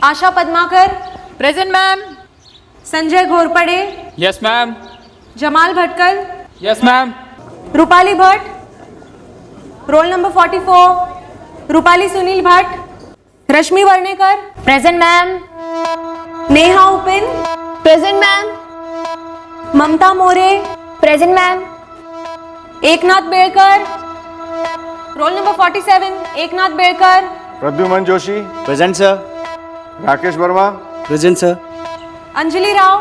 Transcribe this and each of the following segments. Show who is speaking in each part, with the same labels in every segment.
Speaker 1: आशा Padmakar,
Speaker 2: present ma'am.
Speaker 1: Sanjay Ghorpade,
Speaker 2: yes ma'am.
Speaker 1: Jamal Bhatkal,
Speaker 2: yes ma'am.
Speaker 1: Rupali Bhatt, roll number 44, Rupali Sunil Bhatt, Rashmi Varnekar,
Speaker 3: present ma'am.
Speaker 1: Neha Upin,
Speaker 3: present ma'am.
Speaker 1: Mamta More,
Speaker 3: present ma'am.
Speaker 1: Eknath Bedkar, roll number 47, Eknath Bedkar,
Speaker 4: Pradyumna Joshi,
Speaker 5: present sir.
Speaker 4: Rakesh Verma,
Speaker 5: present sir.
Speaker 1: Anjali Rao,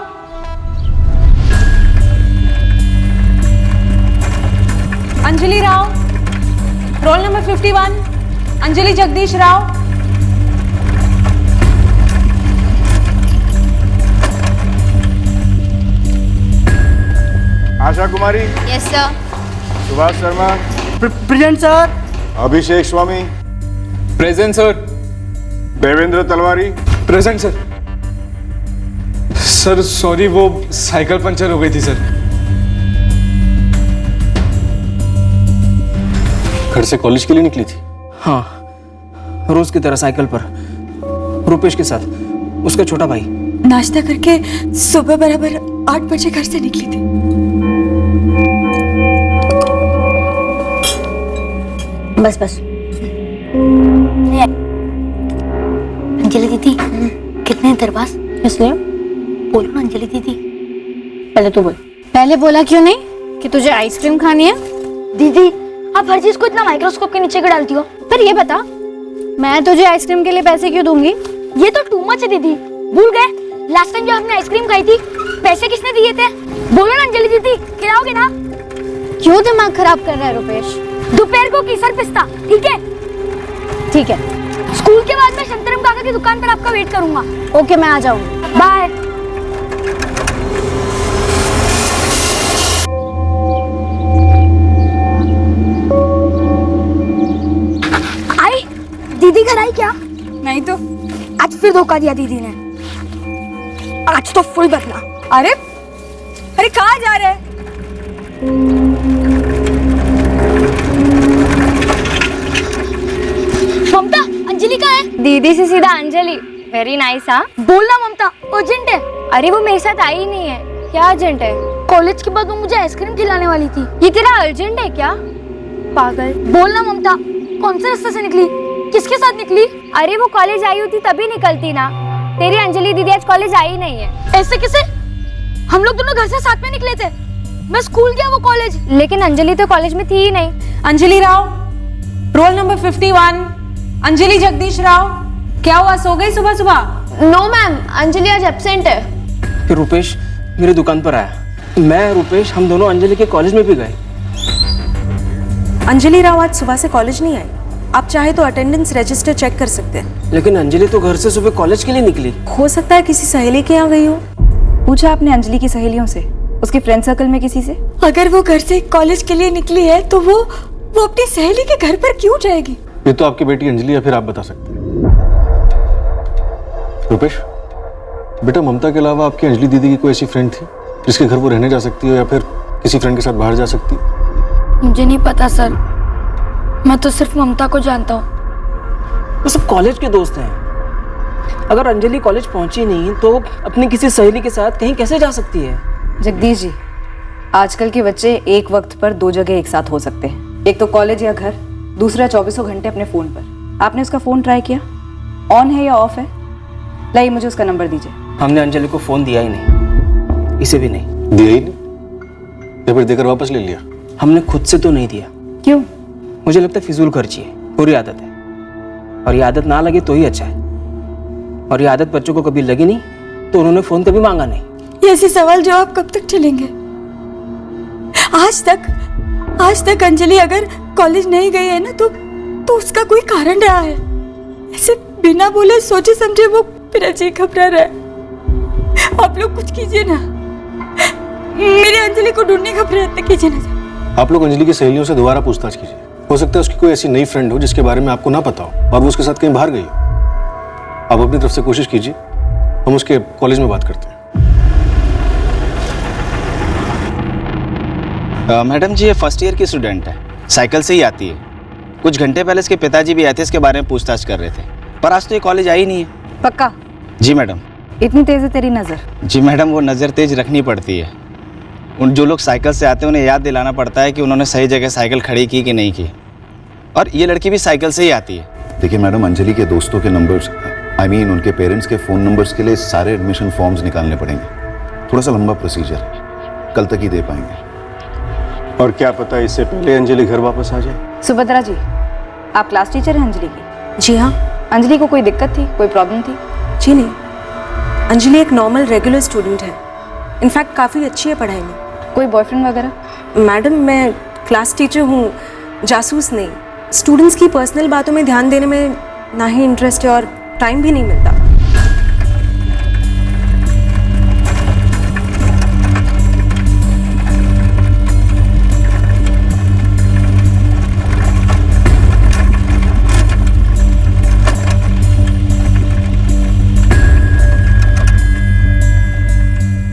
Speaker 1: Anjali Rao, roll number 51, Anjali Jagdish Rao,
Speaker 4: Asha Kumari,
Speaker 3: yes sir.
Speaker 4: Subhash Sharma,
Speaker 5: present sir.
Speaker 4: Abhishek Swami,
Speaker 2: present sir.
Speaker 4: Devendra तलवारी,
Speaker 6: present sir. Sir sorry, वो cycle puncture हो गई थी sir.
Speaker 7: घर से college के लिए निकली थी?
Speaker 5: हाँ, रोज की तरह साइकिल पर, रुपेश के साथ, उसका छोटा भाई।
Speaker 8: नाश्ता करके सुबह बराबर 8 बजे घर से निकली थी।
Speaker 3: बस बस। अंजलि दीदी, कितने देर बाद? इसलिए बोलो ना अंजलि दीदी। पहले तो बोल।
Speaker 9: पहले बोला क्यों नहीं कि तुझे आइसक्रीम खानी है?
Speaker 3: दीदी, आप हर चीज को इतना माइक्रोस्कोप के नीचे क्यों डालती हो?
Speaker 9: पर ये बता, मैं तुझे आइसक्रीम के लिए पैसे क्यों दूंगी?
Speaker 3: ये तो टू मच है दीदी। भूल गए लास्ट टाइम जब हमने आइसक्रीम खाई थी, पैसे किसने दिए थे? बोलो ना अंजलि दीदी, खिलाओगे ना?
Speaker 9: क्यों दिमाग खराब कर रहा है रुपेश?
Speaker 3: दोपहर को केसर पिस्ता, ठीक है?
Speaker 9: ठीक है,
Speaker 3: स्कूल के बाद मैं शंतरम काका की दुकान पर आपका वेट करूंगा।
Speaker 9: ओके, मैं आ जाऊंगी।
Speaker 3: बाय। आई दीदी घर आई क्या?
Speaker 8: नहीं तो
Speaker 3: आज फिर धोखा दिया दीदी ने। आज तो फुल बदला।
Speaker 8: अरे अरे कहाँ जा रहे हैं?
Speaker 3: ममता, अंजलि कहाँ है?
Speaker 9: दीदी से सीधा अंजलि। Very nice. हाँ,
Speaker 3: बोलना ममता, अर्जेंट है।
Speaker 9: अरे वो मेरे साथ आई नहीं है। क्या अर्जेंट है?
Speaker 3: कॉलेज के बाद वो मुझे आइसक्रीम खिलाने वाली थी।
Speaker 9: ये तेरा अर्जेंट है क्या? पागल।
Speaker 3: बोलना ममता, कौन से रास्ते से निकली? किसके साथ निकली?
Speaker 9: अरे वो कॉलेज आई होती तभी निकलती ना। तेरी अंजलि दीदी आज कॉलेज आई नहीं है।
Speaker 3: ऐसे कैसे? हम लोग दोनों घर से साथ में निकले थे। मैं स्कूल गया, वो कॉलेज।
Speaker 9: लेकिन अंजलि तो कॉलेज में थी ही नहीं।
Speaker 1: Anjali Rao, roll number 51, Anjali Jagdish Rao. क्या हुआ, सो गई सुबह सुबह?
Speaker 9: नो मैम, अंजलि आज एब्सेंट है।
Speaker 5: फिर रुपेश मेरी दुकान पर आया। मैं रुपेश हम दोनों अंजलि के कॉलेज में भी गए।
Speaker 1: अंजलि राव आज सुबह से कॉलेज नहीं आई। आप चाहे तो अटेंडेंस रजिस्टर चेक कर सकते हैं।
Speaker 5: लेकिन अंजलि तो घर से सुबह कॉलेज के लिए निकली।
Speaker 1: हो सकता है किसी सहेली के यहाँ गई हो।
Speaker 8: पूछा आपने अंजलि की सहेलियों से, उसके फ्रेंड सर्कल में किसी से?
Speaker 10: अगर वो घर से कॉलेज के लिए निकली है तो वो अपनी सहेली के घर पर क्यों जाएगी?
Speaker 7: ये तो आपकी बेटी अंजलि या फिर आप बता सकते हैं। रुपेश, बेटा ममता के अलावा आपकी अंजलि दीदी की कोई ऐसी फ्रेंड थी जिसके घर वो रहने जा सकती हो या फिर किसी फ्रेंड के साथ बाहर जा सकती हो?
Speaker 3: मुझे नहीं पता सर, मैं तो सिर्फ ममता को जानता हूँ।
Speaker 5: वो सब कॉलेज के दोस्त हैं। अगर अंजलि कॉलेज पहुंची नहीं तो अपनी किसी सहेली के साथ कहीं कैसे जा सकती है?
Speaker 8: जगदीश जी, आजकल के बच्चे एक वक्त पर 2 जगह एक साथ हो सकते हैं। एक तो कॉलेज या घर, दूसरा 24 घंटे अपने फोन पर। आपने उसका फोन ट्राई किया? ऑन है या ऑफ है? लाइए मुझे उसका नंबर दीजिए।
Speaker 5: हमने अंजलि को फोन दिया ही नहीं, इसे भी नहीं
Speaker 7: दिया ही नहीं या फिर देकर वापस ले लिया?
Speaker 5: हमने खुद से तो नहीं दिया।
Speaker 8: क्यों?
Speaker 5: मुझे लगता है फिजूल खर्ची है, बुरी आदत है। और ये आदत ना लगे तो ही अच्छा है। और ये आदत बच्चों को कभी लगी नहीं तो उन्होंने फोन कभी मांगा नहीं।
Speaker 10: ये ऐसे सवाल जवाब कब तक चलेंगे? आज तक अंजलि अगर कॉलेज नहीं गई है ना तो उसका कोई कारण रहा है। ऐसे बिना बोले सोचे समझे वो मेरा जी घबरा रहा है। आप लोग कुछ कीजिए ना, मेरी अंजलि को ढूंढने का प्रयत्न कीजिए ना।
Speaker 7: आप लोग अंजलि की सहेलियों से दोबारा पूछताछ कीजिए। हो सकता है उसकी कोई ऐसी नई फ्रेंड हो जिसके बारे में आपको ना पता हो और वो उसके साथ कहीं बाहर गई हो। आप अपनी तरफ से कोशिश कीजिए, हम उसके कॉलेज में बात करते हैं।
Speaker 5: मैडम जी, ये फर्स्ट ईयर की स्टूडेंट है, साइकिल से ही आती है। कुछ घंटे पहले इसके पिताजी भी आए थे, इसके बारे में पूछताछ कर रहे थे, पर आज तो ये कॉलेज आई नहीं है।
Speaker 8: पक्का?
Speaker 11: जी मैडम।
Speaker 8: इतनी तेज है तेरी नज़र?
Speaker 11: जी मैडम, वो नज़र तेज रखनी पड़ती है। उन जो लोग साइकिल से आते हैं उन्हें याद दिलाना पड़ता है कि उन्होंने सही जगह साइकिल खड़ी की कि नहीं की। और ये लड़की भी साइकिल से ही आती है।
Speaker 12: देखिए मैडम, अंजलि के दोस्तों के नंबर्स, उनके पेरेंट्स के फ़ोन नंबर्स के लिए सारे एडमिशन फॉर्म्स निकालने पड़ेंगे। थोड़ा सा लंबा प्रोसीजर है, कल तक ही दे पाएंगे।
Speaker 7: और क्या पता इससे पहले अंजलि घर वापस आ जाए।
Speaker 8: सुभद्रा जी, आप क्लास टीचर हैं अंजलि की?
Speaker 10: जी हाँ।
Speaker 8: अंजलि को कोई दिक्कत थी, कोई प्रॉब्लम थी?
Speaker 10: जी नहीं, अंजलि एक नॉर्मल रेगुलर स्टूडेंट है। इनफैक्ट काफ़ी अच्छी है पढ़ाई में।
Speaker 8: कोई बॉयफ्रेंड वगैरह?
Speaker 10: मैडम, मैं क्लास टीचर हूँ, जासूस नहीं। स्टूडेंट्स की पर्सनल बातों में ध्यान देने में ना ही इंटरेस्ट है और टाइम भी नहीं मिलता।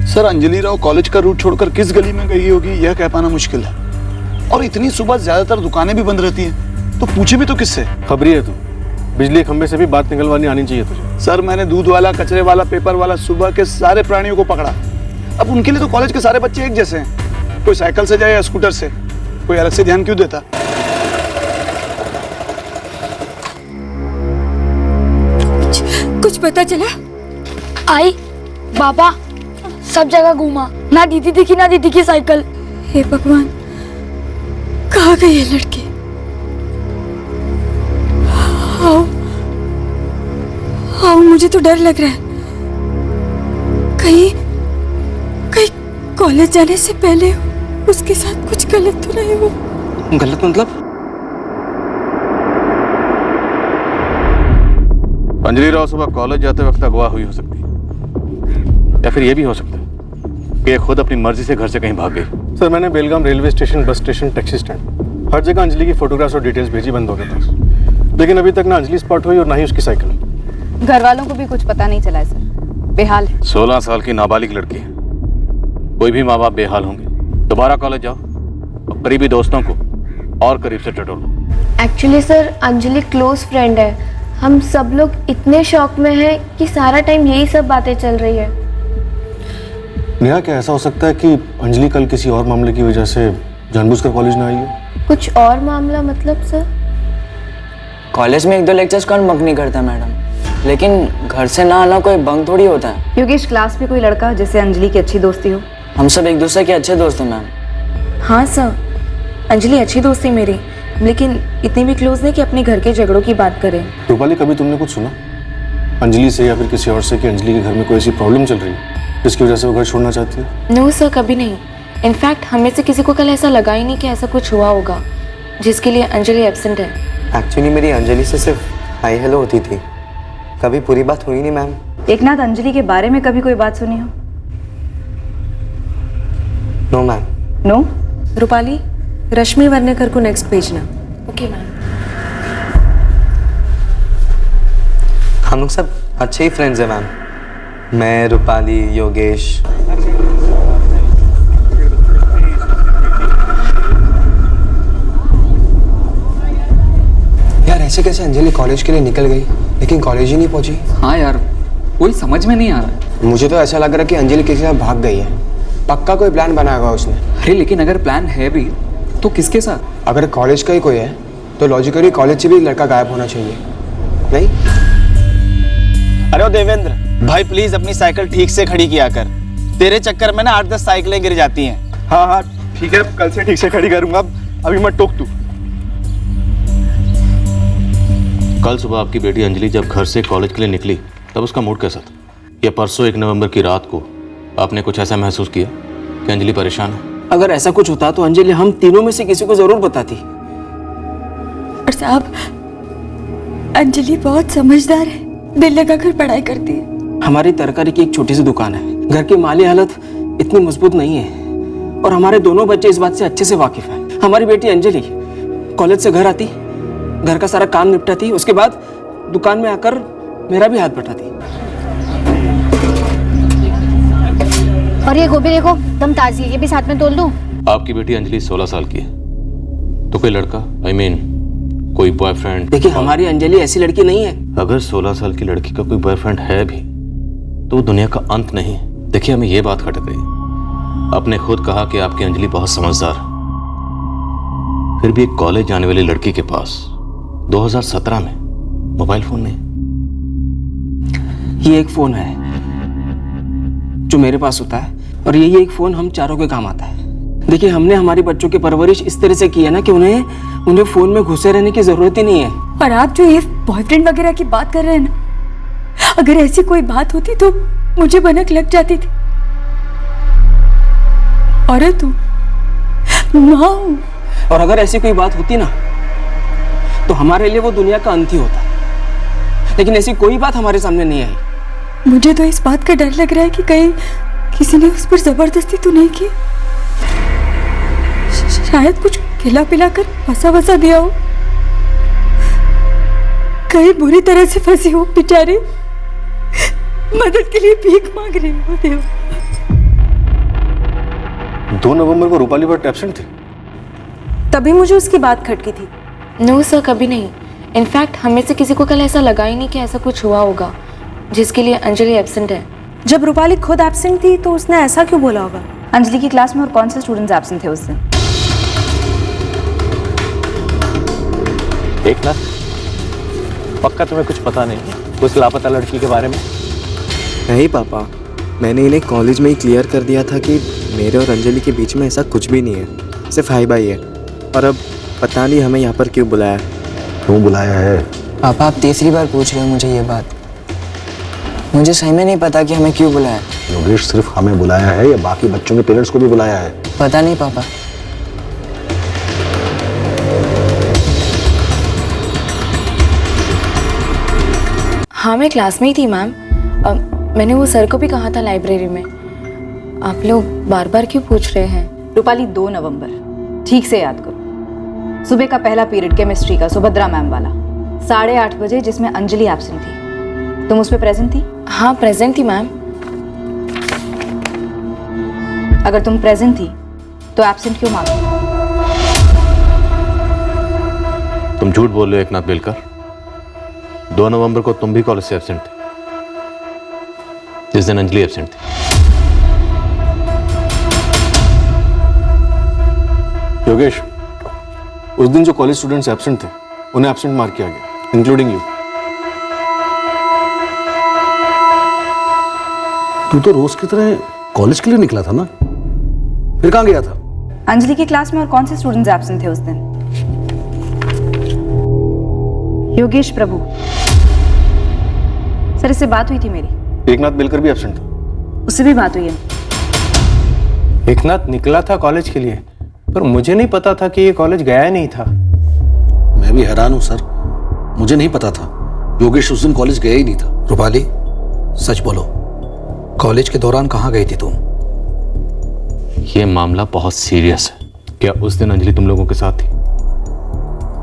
Speaker 12: सर, अंजलि राव कॉलेज का रूट छोड़कर किस गली में गई होगी यह कह पाना मुश्किल है। और इतनी सुबह ज्यादातर दुकानें भी बंद रहती हैं, तो पूछे भी तो किससे?
Speaker 7: खबरी है तू, बिजली के खंभे से भी बात निकलवानी आनी चाहिए तुझे।
Speaker 12: सर, मैंने दूध वाला, कचरे वाला, पेपर वाला, सुबह के सारे प्राणियों को पकड़ा। अब उनके लिए तो कॉलेज के सारे बच्चे एक जैसे हैं। कोई साइकिल से जाए या स्कूटर से, कोई अलग से ध्यान क्यों देता?
Speaker 10: कुछ पता चला?
Speaker 3: आई बाबा सब जगह घूमा, ना दीदी दिखी ना दीदी की साइकिल।
Speaker 10: हे भगवान, कहाँ गई ये लड़की? हाँ, मुझे तो डर लग रहा है। कहीं कॉलेज जाने से पहले उसके साथ कुछ गलत तो नहीं हुआ?
Speaker 5: गलत मतलब?
Speaker 7: अंजलि राव सुबह कॉलेज जाते वक्त अगवा हुई हो सकती है, या फिर यह भी हो सकता है कि ये खुद अपनी मर्जी से घर से कहीं भाग गई। सर, मैंने Belgaum railway station, bus station, taxi stand, हर जगह अंजलि की फोटोग्राफ्स और डिटेल्स भेजी बंदों के पास, लेकिन अभी तक ना अंजलि स्पॉट हुई और ना ही उसकी साइकिल।
Speaker 8: घर वालों को भी कुछ पता नहीं चला है सर, बेहाल है।
Speaker 7: 16 साल की नाबालिग लड़की है, कोई भी माँ बाप बेहाल होंगे। दोबारा कॉलेज जाओ और करीबी दोस्तों को और करीब से टटोलो।
Speaker 9: Actually sir, Anjali close friend है। हम सब लोग इतने शौक में हैं कि सारा टाइम यही सब बातें चल रही है।
Speaker 7: नेहा, क्या ऐसा हो सकता है कि अंजलि कल किसी और मामले की वजह से जानबूझकर कॉलेज ना आई है?
Speaker 9: कुछ और मामला मतलब सर?
Speaker 13: कॉलेज में 1-2 लेक्चर्स कौन बंक नहीं करता मैडम, लेकिन घर से ना आना कोई बंक थोड़ी होता है।
Speaker 8: योगेश, क्लास में कोई लड़का जिससे अंजलि की अच्छी दोस्ती हो?
Speaker 13: हम सब एक दूसरे के अच्छे दोस्त हैं मैम।
Speaker 10: हाँ सर, अंजलि अच्छी दोस्त है मेरी, लेकिन इतनी भी क्लोज नहीं कि अपने घर के झगड़ों की बात करें।
Speaker 7: रूपाली, कभी तुमने कुछ सुना अंजलि से या फिर किसी और से कि अंजलि के घर में कोई ऐसी प्रॉब्लम चल रही है जिसकी वजह से वो घर छोड़ना चाहती है?
Speaker 10: नो सर, कभी नहीं। इनफैक्ट हमें से किसी को कल ऐसा लगा ही नहीं कि ऐसा कुछ हुआ होगा जिसके लिए अंजलि एब्सेंट है।
Speaker 13: एक्चुअली मेरी अंजलि से सिर्फ हाई हेलो होती थी, कभी पूरी बात हुई नहीं मैम।
Speaker 8: एकनाथ, अंजलि के बारे में कभी कोई बात सुनी हो?
Speaker 13: No ma'am.
Speaker 8: No?
Speaker 10: Rupali, Rashmi Varnekar को नेक्स्ट भेजना। Okay ma'am.
Speaker 13: हम लोग सब अच्छे ही फ्रेंड्स हैं मैम, मैं, रूपाली, योगेश।
Speaker 5: यार, ऐसे कैसे अंजलि कॉलेज के लिए निकल गई लेकिन कॉलेज ही नहीं पहुंची?
Speaker 2: हाँ यार, कोई समझ में नहीं आ रहा।
Speaker 5: मुझे तो ऐसा लग रहा है कि अंजलि किसी के साथ भाग गई है। पक्का कोई प्लान बनाया होगा उसने।
Speaker 2: अरे लेकिन अगर प्लान है भी तो किसके साथ?
Speaker 5: अगर कॉलेज का ही कोई है तो लॉजिकली कॉलेज से भी लड़का गायब होना चाहिए, नहीं?
Speaker 11: अरे ओ देवेंद्र भाई, प्लीज अपनी साइकिल ठीक से खड़ी किया कर। तेरे चक्कर में ना 8-10 साइकिलें गिर जाती हैं।
Speaker 4: हाँ, ठीक है, कल से ठीक से खड़ी करूंगा। अभी मत टोक तू।
Speaker 7: कल सुबह आपकी बेटी अंजलि जब घर से कॉलेज के लिए निकली तब उसका मूड कैसा था? या परसों 1 नवंबर की रात को आपने कुछ ऐसा महसूस किया कि अंजलि परेशान है?
Speaker 5: अगर ऐसा कुछ होता तो अंजलि हम तीनों में से किसी को जरूर बताती।
Speaker 10: और साहब, अंजलि बहुत समझदार है, दिल लगाकर पढ़ाई करती है।
Speaker 5: हमारी तरकारी की एक छोटी सी दुकान है, घर की माली हालत इतनी मजबूत नहीं है और हमारे दोनों बच्चे इस बात से अच्छे से वाकिफ हैं। हमारी बेटी अंजलि कॉलेज से घर आती, घर का सारा काम निपटाती, उसके बाद दुकान में आकर मेरा भी हाथ बटाती।
Speaker 9: और ये गोभी देखो, दम ताजी है, ये भी साथ में तोल दूं?
Speaker 7: आपकी बेटी अंजलि 16 साल की है, तो कोई लड़का, कोई बॉयफ्रेंड?
Speaker 5: देखिए, हमारी अंजलि ऐसी लड़की नहीं है।
Speaker 7: अगर 16 साल की लड़की का कोई बॉयफ्रेंड है भी तो वो दुनिया का अंत नहीं। देखिए, हमें ये बात खटक गई। आपने खुद कहा कि आपकी अंजलि बहुत समझदार है, फिर भी एक कॉलेज जाने वाली लड़की के पास 2017 में मोबाइल फोन नहीं।
Speaker 5: ये एक फोन है जो मेरे पास होता है, और यही एक फोन हम चारों के काम आता है। देखिए, हमने हमारे बच्चों की परवरिश इस तरह से की है ना कि उन्हें फोन में घुसे रहने की जरूरत ही नहीं है।
Speaker 10: और आप जो ये बॉयफ्रेंड वगैरह की बात कर रहे हैं ना, अगर ऐसी कोई बात होती तो मुझे भनक लग जाती थी। अरे तू माँ हूं।
Speaker 5: और अगर ऐसी कोई बात होती ना तो हमारे लिए वो दुनिया का अंत ही होता, लेकिन ऐसी कोई बात हमारे सामने नहीं आई।
Speaker 10: मुझे तो इस बात का डर लग रहा है कि कहीं किसी ने उस पर जबरदस्ती तो नहीं की। शायद कुछ खिला पिला कर फंसा वसा दिया हो, कहीं बुरी तरह से फंसी हो बेचारी, मदद के लिए भीख मांग रही हो। देव,
Speaker 7: 2 नवंबर को रूपाली भट्ट एब्सेंट थी।
Speaker 1: तभी मुझे उसकी बात खटकी थी।
Speaker 9: नो सर, कभी नहीं। इनफैक्ट हमें से किसी को कल ऐसा लगा ही नहीं कि ऐसा कुछ हुआ होगा जिसके लिए अंजलि एब्सेंट है।
Speaker 1: जब रूपाली खुद एब्सेंट थी तो उसने ऐसा क्यों बोला होगा?
Speaker 8: अंजलि की क्लास में और कौन से स्टूडेंट्स एब्सेंट थे उस दिन?
Speaker 7: एक ना, पक्का तुम्हें कुछ पता नहीं उस लापता लड़की के बारे में?
Speaker 5: नहीं पापा, मैंने इन्हें कॉलेज में ही क्लियर कर दिया था कि मेरे और अंजलि के बीच में ऐसा कुछ भी नहीं है, सिर्फ हाई बाई है। और अब पता नहीं हमें यहाँ पर क्यों बुलाया।
Speaker 12: क्यों बुलाया है?
Speaker 13: पापा, आप तीसरी बार पूछ रहे हो मुझे ये बात। मुझे सही में नहीं पता कि हमें क्यों बुलाया।
Speaker 12: योगेश, सिर्फ हमें बुलाया है या बाकी बच्चों के पेरेंट्स को भी बुलाया है?
Speaker 13: पता नहीं पापा। हाँ, मैं क्लास में ही थी मैम। मैंने वो सर को भी कहा था लाइब्रेरी में। आप लोग बार बार क्यों पूछ रहे हैं?
Speaker 8: रूपाली, 2 नवंबर, ठीक से याद करो। सुबह का पहला पीरियड केमिस्ट्री का, सुभद्रा मैम वाला, 8:30 बजे, जिसमें अंजलि एब्सेंट थी। तुम उस पे प्रेजेंट थी?
Speaker 13: हाँ, प्रेजेंट थी मैम।
Speaker 8: अगर तुम प्रेजेंट थी तो एब्सेंट क्यों मांगी?
Speaker 7: तुम झूठ बोल रहे हो एकनाथ बेलकर। 2 नवंबर को तुम भी कॉलेज से एब्सेंट थे, जिस दिन अंजलि एब्सेंट थी।
Speaker 4: योगेश, उस दिन जो कॉलेज स्टूडेंट्स एब्सेंट थे उन्हें एब्सेंट मार्क किया गया, इंक्लूडिंग यू।
Speaker 12: तू तो रोज की तरह कॉलेज के लिए निकला था ना, फिर कहाँ गया था?
Speaker 8: अंजलि की क्लास में और कौन से स्टूडेंट्स एब्सेंट थे उस दिन? योगेश प्रभु सर, इससे बात हुई थी मेरी।
Speaker 4: एकनाथ बेलकर भी एब्सेंट था।
Speaker 8: उससे भी बात हुई है।
Speaker 5: एकनाथ निकला था कॉलेज के लिए, पर मुझे नहीं पता था कि ये कॉलेज गया ही नहीं था।
Speaker 12: मैं भी हैरान हूँ सर, मुझे नहीं पता था योगेश उस दिन कॉलेज गया ही नहीं था। रूपाली, सच बोलो, कॉलेज के दौरान कहाँ गई थी तुम?
Speaker 7: ये मामला बहुत सीरियस है। क्या उस दिन अंजलि तुम लोगों के साथ थी?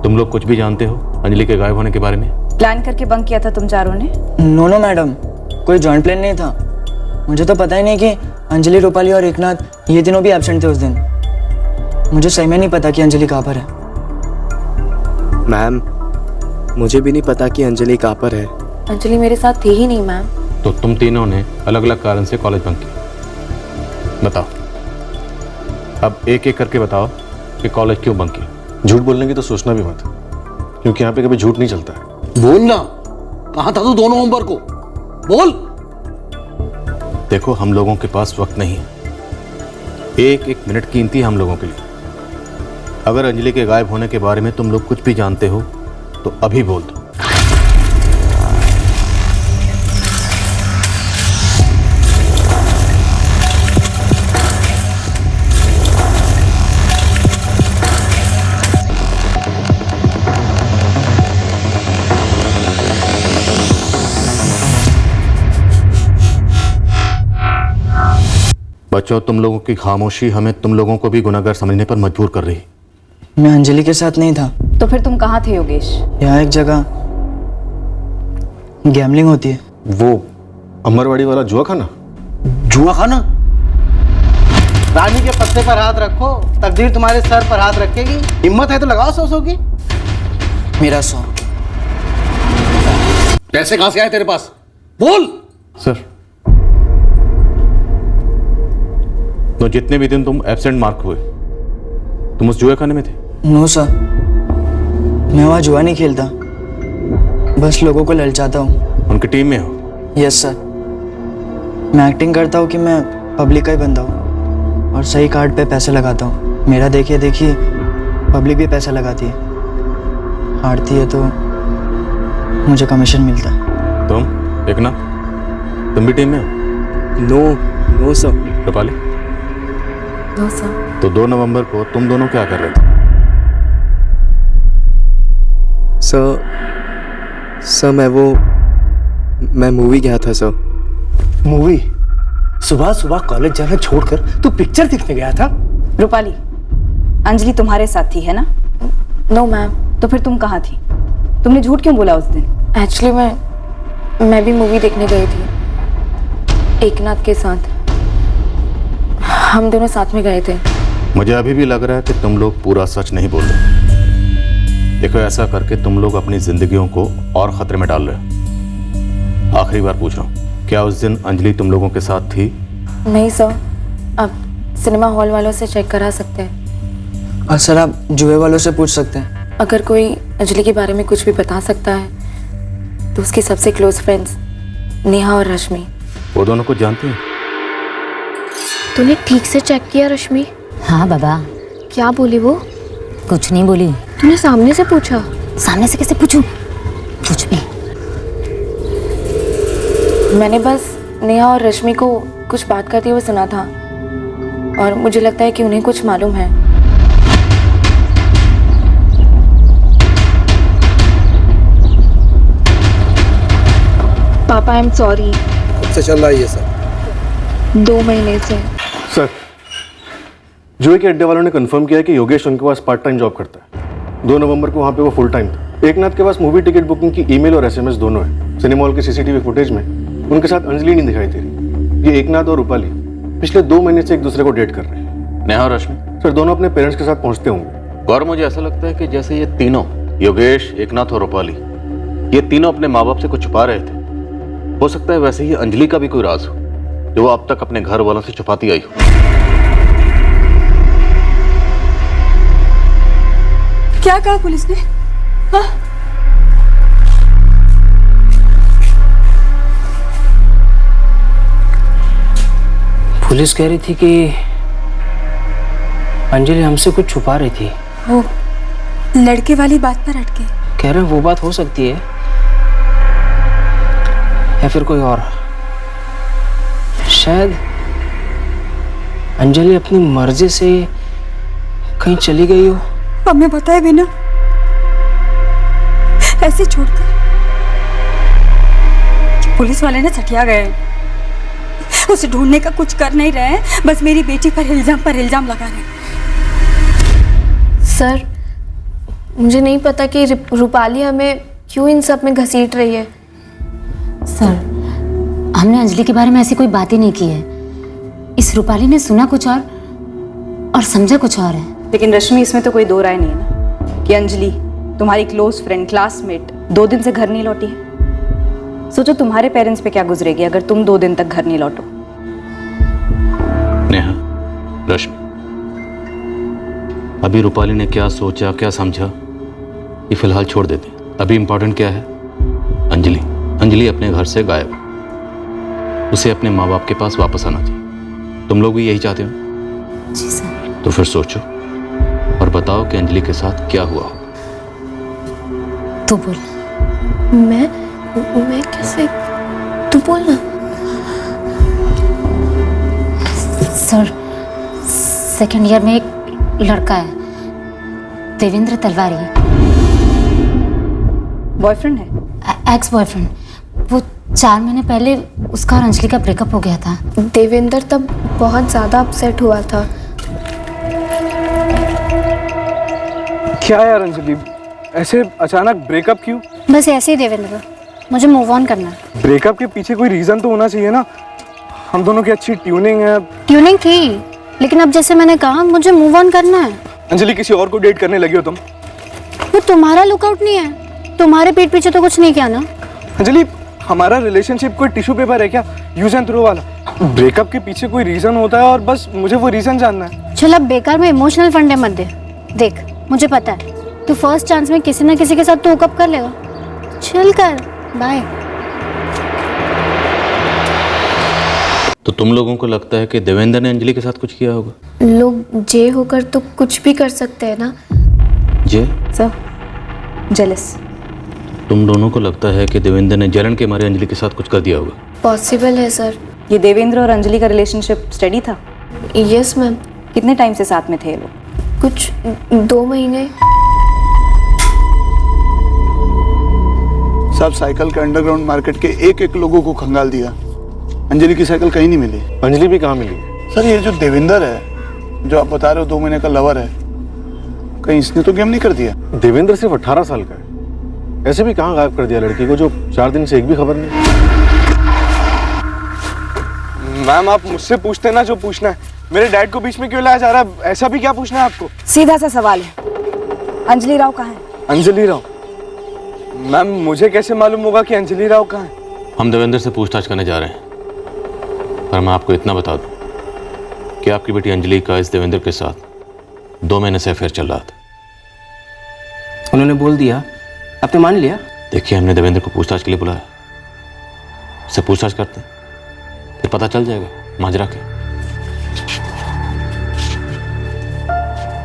Speaker 7: तुम लोग कुछ भी जानते हो अंजलि के गायब होने के बारे में?
Speaker 8: प्लान करके बंक किया था तुम चारों ने?
Speaker 13: नो मैडम, कोई जॉइंट प्लान नहीं था। मुझे तो पता ही नहीं कि अंजलि, रूपाली और एकनाथ ये तीनों भी एब्सेंट थे उस दिन। मुझे सही में नहीं पता कि अंजलि कहाँ पर है।
Speaker 5: मैम, मुझे भी नहीं पता कि अंजलि कहाँ पर है।
Speaker 9: अंजलि मेरे साथ थी ही नहीं मैम।
Speaker 7: तो तुम तीनों ने अलग अलग कारण से कॉलेज बंक किया। बताओ, अब एक एक करके बताओ कि कॉलेज क्यों बंक किया।
Speaker 4: झूठ बोलने की तो सोचना भी मत, क्योंकि यहाँ पे कभी झूठ नहीं चलता है।
Speaker 12: बोलना, कहाँ था तू 2 नवंबर को? बोल।
Speaker 7: देखो, हम लोगों के पास वक्त नहीं है, एक एक मिनट कीमती है हम लोगों के लिए। अगर अंजलि के गायब होने के बारे में तुम लोग कुछ भी जानते हो तो अभी बोल दो। बच्चों, तुम लोगों की खामोशी हमें तुम लोगों को भी गुनहगार समझने पर मजबूर कर रही।
Speaker 13: मैं अंजलि के साथ नहीं था।
Speaker 8: तो फिर तुम कहाँ थे योगेश?
Speaker 13: यहाँ एक जगह गैमलिंग होती है।
Speaker 4: वो अमरवाड़ी वाला जुआ खाना?
Speaker 12: जुआ खाना?
Speaker 5: रानी के पत्ते पर हाथ रखो, तकदीर तुम्हारे सर पर हाथ रखेगी। हिम्मत है तो लगाओ 100 की।
Speaker 13: मेरा 100।
Speaker 12: पैसे कहाँ से आए तेरे पास? बोल।
Speaker 7: सर, तो जितने भी दिन तुम एब्सेंट मार्क हुए तुम उस जुए खाने में थे?
Speaker 13: नो सर, मैं वहाँ जुआ नहीं खेलता, बस लोगों को ललचाता हूँ।
Speaker 7: उनकी टीम में हो?
Speaker 13: यस सर, मैं एक्टिंग करता हूँ कि मैं पब्लिक का ही बंदा हूँ और सही कार्ड पे पैसे लगाता हूँ। मेरा देखिए देखिए पब्लिक भी पैसा लगाती है, हारती है तो मुझे कमीशन मिलता है।
Speaker 7: तुम देखना, तुम भी टीम में हो?
Speaker 5: No sir.
Speaker 7: Rupali?
Speaker 8: No sir.
Speaker 7: तो 2 नवंबर को तुम दोनों क्या कर रहे थे?
Speaker 5: सर मैं मूवी गया था सर।
Speaker 14: मूवी? सुबह सुबह कॉलेज जाना छोड़कर तू पिक्चर देखने गया था?
Speaker 8: रूपाली, अंजलि तुम्हारे साथ थी है ना?
Speaker 9: No ma'am.
Speaker 8: तो फिर तुम कहाँ थी? तुमने झूठ क्यों बोला उस दिन?
Speaker 9: एक्चुअली मैं भी मूवी देखने गई थी एकनाथ के साथ, हम दोनों साथ में गए थे।
Speaker 7: मुझे अभी भी लग रहा है कि तुम लोग पूरा सच नहीं बोल रहे। देखो, ऐसा करके तुम लोग अपनी जिंदगियों को और खतरे में डाल रहे हो। आखिरी बार पूछ रहा हूँ, क्या उस दिन अंजलि तुम लोगों के साथ थी?
Speaker 9: नहीं सर, आप सिनेमा हॉल वालों से चेक करा सकते हैं।
Speaker 13: और सर आप जुए वालों से पूछ सकते हैं।
Speaker 9: अगर कोई अंजलि के बारे में कुछ भी बता सकता है तो उसकी सबसे क्लोज फ्रेंड्स नेहा और रश्मि।
Speaker 7: वो दोनों को जानती हैं?
Speaker 9: तूने ठीक से चेक किया रश्मि?
Speaker 3: हाँ बाबा।
Speaker 9: क्या बोली वो?
Speaker 3: कुछ नहीं बोली।
Speaker 9: तूने सामने से पूछा?
Speaker 3: सामने से कैसे पूछूं? कुछ भी।
Speaker 9: मैंने बस नेहा और रश्मि को कुछ बात करते हुए सुना था और मुझे लगता है कि उन्हें कुछ मालूम है। पापा, आई एम सॉरी।
Speaker 5: कब से चल रहा है ये सब?
Speaker 9: 2 महीने से।
Speaker 4: सर, जुए के अड्डे वालों ने कंफर्म किया कि योगेश उनके पास पार्ट टाइम जॉब करता है। 2 नवंबर को वहाँ पे वो फुल टाइम था। एकनाथ के पास मूवी टिकट बुकिंग की ईमेल और एसएमएस दोनों है। सिनेमा हॉल के सीसीटीवी फुटेज में उनके साथ अंजलि नहीं दिखाई दे रही। ये एकनाथ और रूपाली पिछले 2 महीने से एक दूसरे को डेट कर रहे हैं।
Speaker 7: नेहा और रश्मि?
Speaker 4: सर, दोनों अपने पेरेंट्स के साथ पहुंचते होंगे।
Speaker 7: और मुझे ऐसा लगता है कि जैसे ये तीनों, योगेश, एकनाथ और रूपाली, ये तीनों अपने माँ बाप से कुछ छुपा रहे थे। हो सकता है वैसे ही अंजलि का भी कोई राज हो जो वो अब तक अपने घर वालों से छुपाती आई हो।
Speaker 10: क्या कहा पुलिस ने? हाँ?
Speaker 13: पुलिस कह रही थी कि अंजलि हमसे कुछ छुपा रही थी।
Speaker 10: वो लड़के वाली बात पर अटके।
Speaker 13: कह रहे हैं वो बात हो सकती है या फिर कोई और। शायद अंजलि अपनी मर्जी से कहीं चली गई हो।
Speaker 10: हमें बताए बिना ऐसे छोड़कर पुलिस वाले ना चटिया गए। उसे ढूंढने का कुछ कर नहीं रहे हैं, बस मेरी बेटी पर इल्जाम लगा रहे हैं।
Speaker 9: सर, मुझे नहीं पता कि रूपाली हमें क्यों इन सब में घसीट रही है।
Speaker 3: सर, हमने अंजलि के बारे में ऐसी कोई बात ही नहीं की है। इस रूपाली ने सुना कुछ और समझा कुछ और है।
Speaker 8: लेकिन रश्मि, इसमें तो कोई दो राय नहीं है ना कि अंजलि तुम्हारी क्लोज फ्रेंड, क्लासमेट 2 दिन से घर नहीं लौटी है। सोचो तुम्हारे पेरेंट्स पे क्या गुजरेगी अगर तुम 2 दिन तक घर नहीं लौटो।
Speaker 7: नेहा, रश्मि, अभी रूपाली ने क्या सोचा, क्या समझा, ये फिलहाल छोड़ देते। अभी इंपॉर्टेंट क्या है? अंजलि। अंजलि अपने घर से गायब, उसे अपने माँ बाप के पास वापस आना चाहिए। तुम लोग भी यही चाहते हो?
Speaker 3: जी सर।
Speaker 7: तो फिर सोचो और बताओ कि अंजलि के साथ क्या हुआ हो।
Speaker 3: तू बोल।
Speaker 9: मैं कैसे? तू बोल ना।
Speaker 3: सर, सेकंड ईयर में एक लड़का है, देवेंद्र तलवारी।
Speaker 8: बॉयफ्रेंड है?
Speaker 3: Ex boyfriend. वो 4 महीने पहले उसका और अंजलि का ब्रेकअप हो गया था।
Speaker 9: देवेंद्र तब बहुत ज़्यादा अपसेट हुआ था।
Speaker 6: क्या यार अंजलि, ऐसे अचानक ब्रेकअप क्यों?
Speaker 3: बस ऐसे ही देवेंद्र, मुझे मूव ऑन करना है।
Speaker 6: ब्रेकअप के पीछे कोई रीजन तो होना चाहिए ना। हम दोनों की अच्छी ट्यूनिंग है।
Speaker 3: ट्यूनिंग थी, लेकिन अब जैसे मैंने कहा मुझे मूव ऑन करना है।
Speaker 6: अंजलि, किसी और को डेट करने लगी हो तुम?
Speaker 3: वो तुम्हारा लुकआउट नहीं है, तुम्हारे पीठ पीछे तो कुछ नहीं किया ना।
Speaker 6: अंजलि, हमारा रिलेशनशिप कोई टिश्यू पेपर है क्या, यूज एंड थ्रो वाला? ब्रेकअप के पीछे कोई रीजन होता है और बस मुझे वो रीजन जानना है।
Speaker 9: चल अब बेकार में इमोशनल फंडे मत दे। देख मुझे पता है तू फर्स्ट चांस में किसी ना किसी के साथ तो हुकअप कर लेगा। चल कर, बाय।
Speaker 15: तो तुम लोगों को लगता है कि देवेंद्र ने अंजलि के साथ कुछ किया होगा?
Speaker 9: लोग जे होकर तो कुछ भी कर सकते हैं ना।
Speaker 15: जे?
Speaker 8: Sir, jealous.
Speaker 15: तुम दोनों को लगता है कि देवेंद्र ने जलन के मारे अंजलि के साथ कुछ कर दिया होगा?
Speaker 9: पॉसिबल है सर।
Speaker 8: ये देवेंद्र और अंजलि का रिलेशनशिप स्टडी था?
Speaker 9: Yes ma'am.
Speaker 8: कितने टाइम से साथ में थे ये लोग?
Speaker 9: कुछ 2 महीने।
Speaker 16: सब साइकिल के अंडरग्राउंड मार्केट के एक एक लोगों को खंगाल दिया। अंजलि की साइकिल कहीं नहीं मिली।
Speaker 4: अंजलि भी कहाँ मिली?
Speaker 16: सर ये जो देवेंद्र है, जो आप बता रहे हो 2 महीने का लवर है, कहीं इसने तो गेम नहीं कर दिया?
Speaker 4: देवेंद्र सिर्फ 18 साल का है, ऐसे भी कहाँ गायब कर दिया लड़की को जो 4 दिन से एक भी खबर नहीं?
Speaker 6: मैम आप मुझसे पूछते ना जो पूछना है, मेरे डैड को बीच में क्यों लाया जा रहा है? ऐसा भी क्या पूछना है आपको?
Speaker 8: सीधा सा सवाल है, अंजलि राव कहाँ है?
Speaker 6: अंजलि राव? मैम मुझे कैसे मालूम होगा कि अंजलि राव कहाँ है?
Speaker 15: हम देवेंद्र से पूछताछ करने जा रहे हैं, पर मैं आपको इतना बता दूं कि आपकी बेटी अंजलि का इस देवेंद्र के साथ 2 महीने से अफेयर चल रहा था।
Speaker 5: उन्होंने बोल दिया, आपने मान लिया?
Speaker 15: देखिए हमने देवेंद्र को पूछताछ के लिए बुलाया, उससे पूछताछ करते हैं, फिर पता चल जाएगा माजरा के।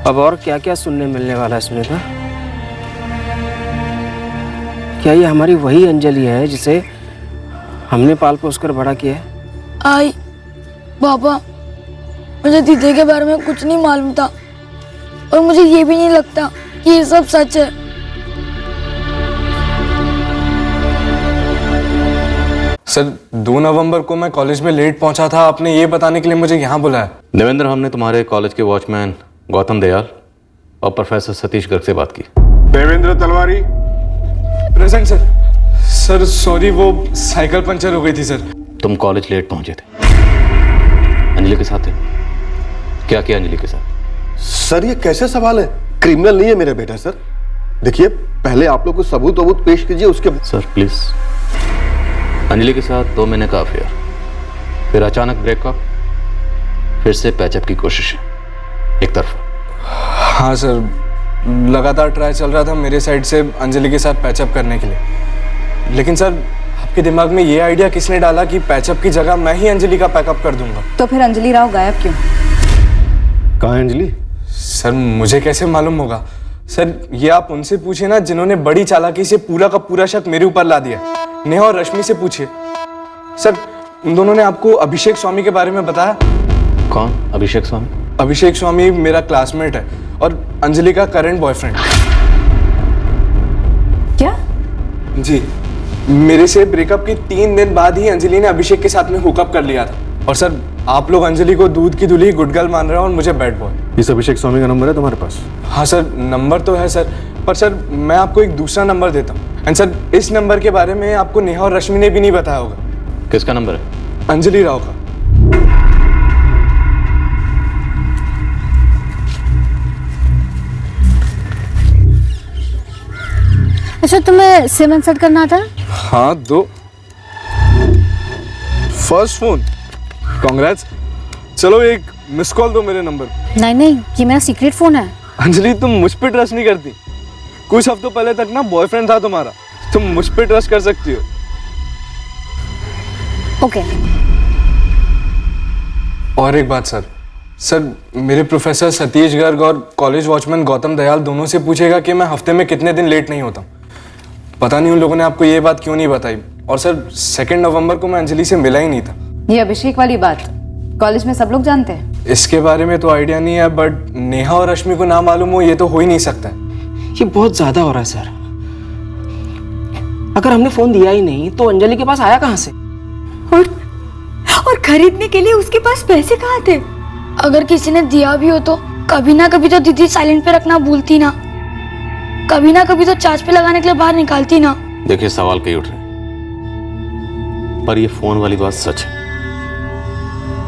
Speaker 5: अब और क्या क्या सुनने मिलने वाला है सुनीता? क्या ये हमारी वही अंजलि है जिसे हमने पाल पोस कर बड़ा किया है?
Speaker 10: आई पापा, मुझे दीदी के बारे में कुछ नहीं मालूम था और मुझे ये भी नहीं लगता कि ये सब सच है।
Speaker 6: सर 2 नवंबर को मैं कॉलेज में लेट पहुंचा था, आपने ये बताने के लिए मुझे यहाँ बुलाया।
Speaker 15: देवेंद्र, हमने तुम्हारे कॉलेज के वॉचमैन गौतम दयाल और प्रोफेसर सतीश गर्ग से बात की।
Speaker 7: देवेंद्र तलवारी
Speaker 6: प्रेजेंट सर। सर सॉरी, वो साइकिल पंचर हो गई थी सर।
Speaker 15: तुम कॉलेज लेट पहुंचे थे, अंजलि के साथ थे, क्या किया अंजलि के साथ?
Speaker 4: सर ये कैसे सवाल है? क्रिमिनल नहीं है मेरा बेटा सर। देखिए पहले आप लोग को सबूत पेश कीजिए, उसके।
Speaker 15: सर प्लीज, अंजलि के साथ 2 महीने का अफेयर, फिर अचानक ब्रेकअप, फिर से पैचअप की कोशिश एक तरफा।
Speaker 6: हाँ सर, लगातार ट्राई चल रहा था मेरे साइड से अंजलि के साथ पैचअप करने के लिए, लेकिन सर आपके दिमाग में ये आइडिया किसने डाला कि पैचअप की जगह मैं ही अंजलि का पैकअप कर दूंगा?
Speaker 8: तो फिर अंजलि राव गायब क्यों?
Speaker 4: कहाँ है अंजलि?
Speaker 6: सर मुझे कैसे मालूम होगा? सर ये आप उनसे पूछिए ना जिन्होंने बड़ी चालाकी से पूरा का पूरा शक मेरे ऊपर ला दिया। नेहा और रश्मि से पूछिए। सर उन दोनों ने आपको अभिषेक स्वामी के बारे में बताया?
Speaker 15: कौन अभिषेक स्वामी?
Speaker 6: अभिषेक स्वामी मेरा क्लासमेट है और अंजलि का करंट बॉयफ्रेंड।
Speaker 8: क्या?
Speaker 6: जी, मेरे से ब्रेकअप के 3 दिन बाद ही अंजलि ने अभिषेक के साथ में हुकअप कर लिया था। और सर आप लोग अंजलि को दूध की धुली गुड गर्ल मान रहे हो और मुझे बैड बॉय।
Speaker 4: इस अभिषेक स्वामी का नंबर है तुम्हारे पास?
Speaker 6: हाँ सर, नंबर तो है सर, पर सर मैं आपको एक दूसरा नंबर देता हूँ। एंड सर इस नंबर के बारे में आपको नेहा और रश्मि ने भी नहीं बताया होगा।
Speaker 15: किसका नंबर है?
Speaker 6: अंजलि राव का।
Speaker 9: अच्छा तुम्हें सिम इंसर्ट करना था?
Speaker 6: हाँ दो। First phone, congrats. चलो एक मिस कॉल दो मेरे नंबर।
Speaker 9: नहीं, ये मेरा सीक्रेट फोन है।
Speaker 6: अंजलि तुम मुझ पे ट्रस्ट नहीं करती। कुछ हफ्तों पहले तक ना बॉयफ्रेंड था तुम्हारा, तुम मुझ पे ट्रस्ट कर सकती हो।
Speaker 9: ओके।
Speaker 6: और एक बात सर मेरे प्रोफेसर सतीश गर्ग और कॉलेज वॉचमैन गौतम दयाल दोनों से पूछेगा कि मैं हफ्ते में कितने दिन लेट नहीं होता। पता नहीं उन लोगों ने आपको ये बात क्यों नहीं बताई। और सर 2 नवंबर को मैं अंजलि से मिला ही नहीं था।
Speaker 8: ये अभिषेक वाली बात कॉलेज में सब लोग जानते हैं?
Speaker 6: इसके बारे में तो आइडिया नहीं है, बट नेहा और रश्मि को ना मालूम हो ये तो हो ही नहीं सकता है।
Speaker 5: ये बहुत ज्यादा हो रहा है सर। अगर हमने फोन दिया ही नहीं तो अंजलि के पास आया कहाँ से?
Speaker 10: और खरीदने के लिए उसके पास पैसे कहाँ थे? अगर किसी ने दिया भी हो तो कभी ना कभी तो दीदी साइलेंट पे रखना भूलती ना, कभी ना कभी तो चार्ज पे लगाने के लिए बाहर निकालती ना।
Speaker 15: देखिए सवाल कई उठ रहे, पर ये फोन वाली बात सच है।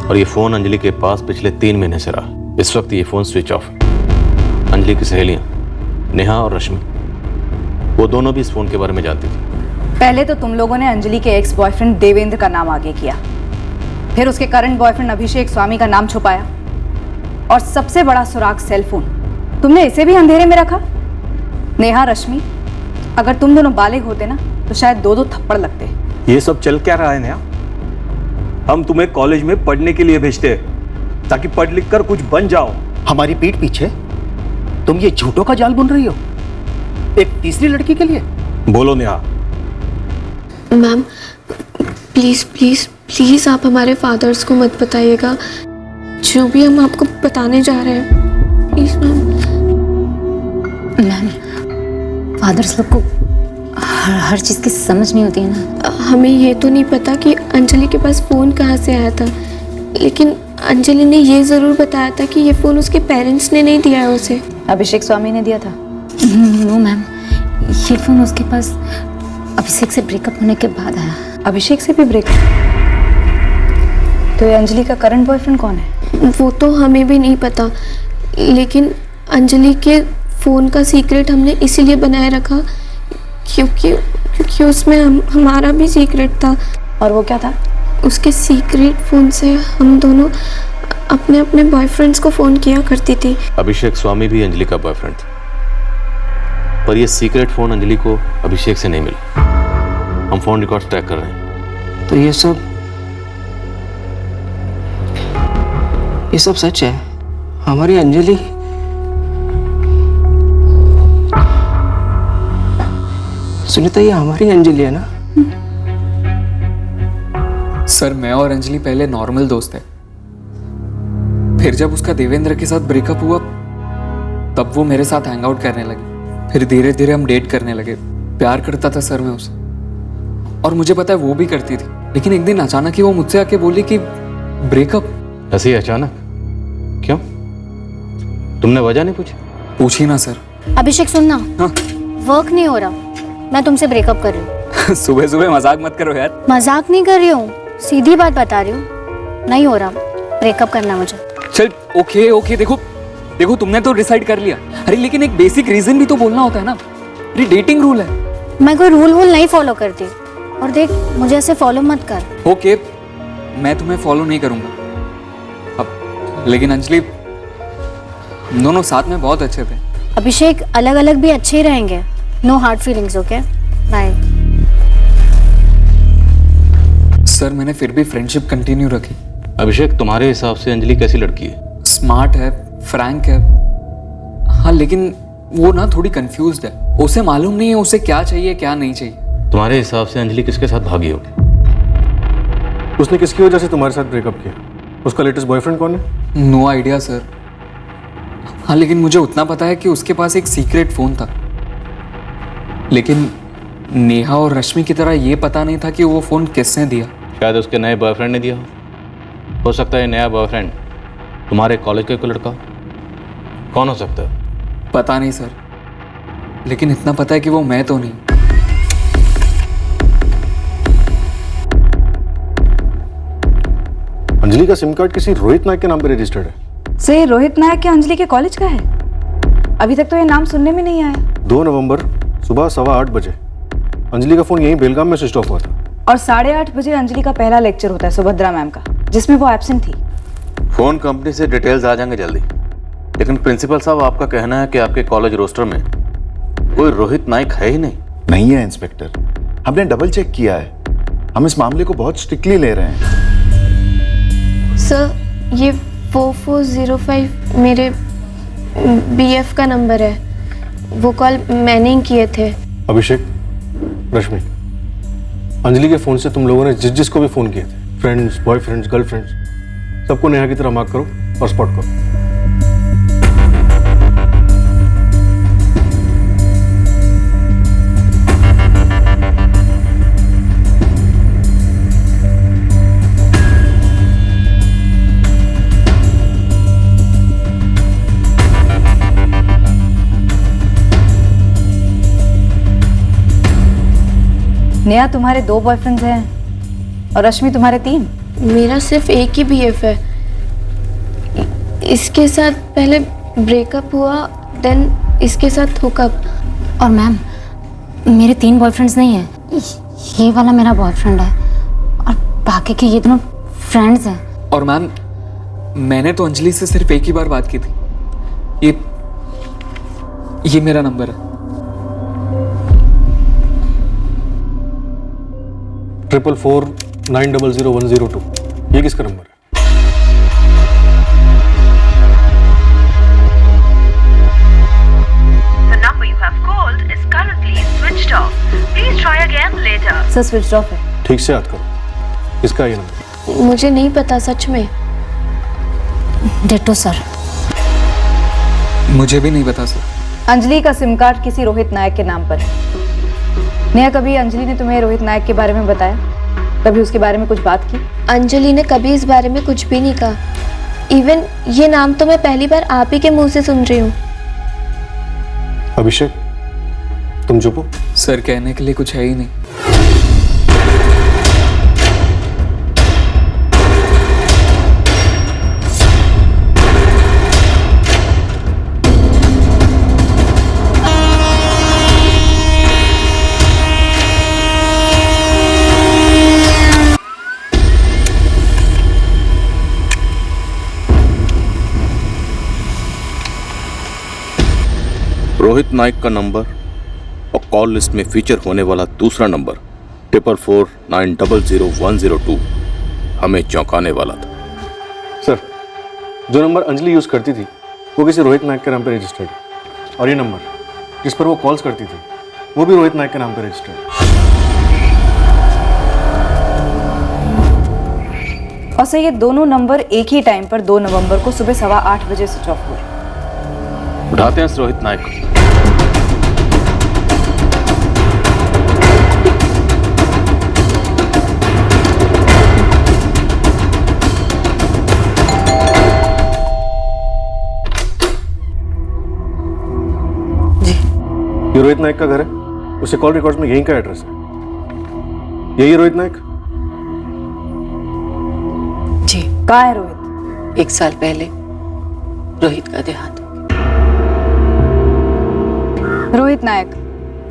Speaker 15: और ये फोन अंजलि के पास पिछले 3 महीने से रहा। इस वक्त ये फोन स्विच ऑफ है। अंजलि की सहेलियां नेहा और रश्मि, वो दोनों भी इस फोन के बारे में जानती थी।
Speaker 8: पहले तो तुम लोगों ने अंजलि के एक्स बॉयफ्रेंड देवेंद्र का नाम आगे किया, फिर उसके करंट बॉयफ्रेंड अभिषेक स्वामी का नाम छुपाया, और सबसे बड़ा सुराग सेल फोन। तुमने इसे भी अंधेरे में रखा। नेहा, रश्मि, अगर तुम दोनों बालिग होते ना तो शायद 2-2 थप्पड़ लगते।
Speaker 17: ये सब चल क्या रहा है नेहा? हम तुम्हें कॉलेज में पढ़ने के लिए भेजते हैं ताकि पढ़ लिख कर कुछ बन जाओ।
Speaker 14: हमारी पीठ पीछे तुम ये झूठों का जाल बुन रही हो एक तीसरी लड़की के लिए।
Speaker 17: बोलो Neha.
Speaker 18: Ma'am please please please आप हमारे फादर्स को मत बताइएगा, जो भी हम आपको बताने जा रहे हैं, प्लीज़ मैम।
Speaker 3: मैम, फादर्स लोग को हर चीज़ की समझ नहीं होती है ना।
Speaker 18: हमें ये तो नहीं पता कि अंजलि के पास फ़ोन कहाँ से आया था, लेकिन अंजलि ने ये ज़रूर बताया था कि ये फ़ोन उसके पेरेंट्स ने नहीं दिया है उसे।
Speaker 8: अभिषेक स्वामी ने दिया था?
Speaker 3: नो मैम, ये फ़ोन उसके पास अभिषेक से ब्रेकअप होने के बाद आया।
Speaker 8: अभिषेक से भी ब्रेकअप? तो ये अंजलि का करंट बॉयफ्रेंड कौन है?
Speaker 18: वो तो हमें भी नहीं पता, लेकिन अंजलि के फ़ोन का सीक्रेट हमने इसीलिए बनाए रखा क्योंकि उसमें हमारा भी सीक्रेट था।
Speaker 8: और वो क्या था?
Speaker 18: उसके सीक्रेट फ़ोन से हम दोनों अपने अपने बॉयफ्रेंड्स को फ़ोन किया करती थी।
Speaker 15: अभिषेक स्वामी भी अंजलि का बॉयफ्रेंड था, पर ये सीक्रेट फ़ोन अंजलि को अभिषेक से नहीं मिला। हम फ़ोन रिकॉर्ड्स ट्रैक कर रहे हैं।
Speaker 5: तो ये सब सच है? हमारी अंजलि सुनीता, ये हमारी अंजलि है ना?
Speaker 2: सर, मैं और अंजलि पहले नॉर्मल दोस्त थे। फिर जब उसका देवेंद्र के साथ ब्रेकअप हुआ तब वो मेरे साथ हैंग आउट करने लगी। फिर धीरे धीरे हम डेट करने लगे। प्यार करता था सर मैं उसे, और मुझे पता है वो भी करती थी। लेकिन एक दिन अचानक ही वो मुझसे आके बोली कि ब्रेकअप।
Speaker 15: ऐसे ही अचानक? क्यों? तुमने वजह नहीं पूछी?
Speaker 2: पूछी ना सर।
Speaker 9: अभिषेक सुनना।
Speaker 2: हाँ?
Speaker 9: वर्क नहीं हो रहा, मैं तुमसे ब्रेकअप कर रही हूँ।
Speaker 2: सुबह सुबह मजाक मत करो यार।
Speaker 9: मजाक नहीं कर रही हूँ, सीधी बात बता रही हूँ। नहीं हो रहा, ब्रेकअप करना मुझे।
Speaker 2: चल ओके, देखो तुमने तो डिसाइड कर लिया। अरे लेकिन एक बेसिक रीजन भी तो बोलना होता है ना। अरे डेटिंग रूल है।
Speaker 9: मैं कोई रूल नहीं फॉलो करती, और देख मुझे ऐसे फॉलो मत कर।
Speaker 2: ओके, मैं तुम्हें फॉलो नहीं करूंगा अब। लेकिन अंजलि, हम दोनों साथ में बहुत अच्छे थे।
Speaker 9: अभिषेक, अलग अलग भी अच्छे ही रहेंगे। No hard feelings, okay? Bye.
Speaker 2: Sir, मैंने फिर भी फ्रेंडशिप कंटिन्यू रखी।
Speaker 15: अभिषेक, तुम्हारे हिसाब से अंजलि कैसी लड़की है?
Speaker 2: स्मार्ट है, फ्रैंक है, हाँ, लेकिन वो ना थोड़ी कंफ्यूज्ड है। उसे मालूम नहीं है उसे क्या चाहिए क्या नहीं चाहिए।
Speaker 15: तुम्हारे हिसाब से अंजलि किसके साथ भागी होगी?
Speaker 4: उसने किसकी वजह से तुम्हारे साथ ब्रेकअप किया? उसका लेटेस्ट बॉयफ्रेंड कौन है?
Speaker 2: No idea sir. हाँ, लेकिन मुझे उतना पता है कि उसके पास एक सीक्रेट फोन था। लेकिन नेहा और रश्मि की तरह ये पता नहीं था कि वो फोन किसने दिया।
Speaker 15: शायद उसके नए बॉयफ्रेंड ने दिया हो सकता है नया बॉयफ्रेंड तुम्हारे कॉलेज का कोई लड़का। कौन हो सकता है?
Speaker 2: पता नहीं सर, लेकिन इतना पता है कि वो मैं तो नहीं।
Speaker 4: अंजलि का सिम कार्ड किसी रोहित नायक के नाम पर रजिस्टर्ड है।
Speaker 8: से रोहित नायक क्या अंजलि के कॉलेज का है? अभी तक तो ये नाम सुनने में नहीं आया।
Speaker 4: 2 नवंबर सुबह 8:15 बजे अंजलि का फोन यहीं बेलगाम में स्विच ऑफ हुआ था।
Speaker 8: और 8:30 बजे अंजलि का पहला लेक्चर होता है सुभद्रा मैम का, जिसमें वो एब्सेंट थी।
Speaker 15: फोन कंपनी से डिटेल्स आ जाएंगे जल्दी। लेकिन प्रिंसिपल साहब, आपका कहना है कि आपके कॉलेज रोस्टर में कोई रोहित नायक है ही नहीं?
Speaker 12: नहीं है इंस्पेक्टर, हमने डबल चेक किया है। हम इस मामले को बहुत स्ट्रिक्टली ले रहे हैं।
Speaker 18: सर, ये 4405 मेरे बीएफ का नंबर है। वो कॉल मैंने ही किए थे।
Speaker 4: अभिषेक, रश्मि, अंजलि के फोन से तुम लोगों ने जिसको भी फोन किए थे, फ्रेंड्स, बॉयफ्रेंड्स, गर्लफ्रेंड्स, सबको नेहा की तरह मार्क करो और स्पॉट करो।
Speaker 8: नेहा, तुम्हारे 2 बॉयफ्रेंड्स हैं और रश्मि तुम्हारे 3।
Speaker 18: मेरा सिर्फ एक ही बीएफ है। इसके साथ पहले ब्रेकअप हुआ, देन इसके साथ हुकअप।
Speaker 3: और मैम, मेरे 3 बॉयफ्रेंड्स नहीं हैं। ये वाला मेरा बॉयफ्रेंड है और बाकी के ये दोनों फ्रेंड्स हैं।
Speaker 2: और मैम, मैंने तो अंजलि से सिर्फ एक ही बार बात की थी। ये मेरा नंबर है।
Speaker 4: 444900102। ये किसका नंबर है?
Speaker 19: The number you have called is currently switched off. Please try again later.
Speaker 8: Sir switch off है।
Speaker 4: ठीक से याद करो, किसका ये नंबर?
Speaker 18: मुझे नहीं पता सच में।
Speaker 3: डेटो सर।
Speaker 2: मुझे भी नहीं पता सर।
Speaker 8: अंजलि का सिम कार्ड किसी रोहित नायक के नाम पर है। नेहा, कभी अंजलि ने तुम्हें रोहित नायक के बारे में बताया? कभी उसके बारे में कुछ बात की?
Speaker 18: अंजलि ने कभी इस बारे में कुछ भी नहीं कहा। इवन ये नाम तो मैं पहली बार आप ही के मुंह से सुन रही हूँ।
Speaker 4: अभिषेक, तुम चुप हो?
Speaker 2: सर, कहने के लिए कुछ है ही नहीं।
Speaker 15: रोहित नायक का नंबर और कॉल लिस्ट में फीचर होने वाला दूसरा नंबर 444900102 हमें चौंकाने वाला था।
Speaker 4: सर, जो नंबर अंजलि यूज करती थी वो किसी रोहित नायक के नाम पर रजिस्टर्ड है, और ये नंबर जिस पर वो कॉल्स करती थी वो भी रोहित नायक के नाम पर रजिस्टर्ड है।
Speaker 8: और सर, ये दोनों नंबर एक ही टाइम पर 2 नवंबर को सुबह 8:15 बजे स्विच ऑफ हुए।
Speaker 15: उठाते हैं इस रोहित नायक को।
Speaker 4: ये रोहित नायक का घर है, उसे कॉल रिकॉर्ड्स में यहीं का एड्रेस है। यही रोहित नायक?
Speaker 8: जी। कहाँ है रोहित?
Speaker 20: 1 साल पहले रोहित का देहांत।
Speaker 8: रोहित नायक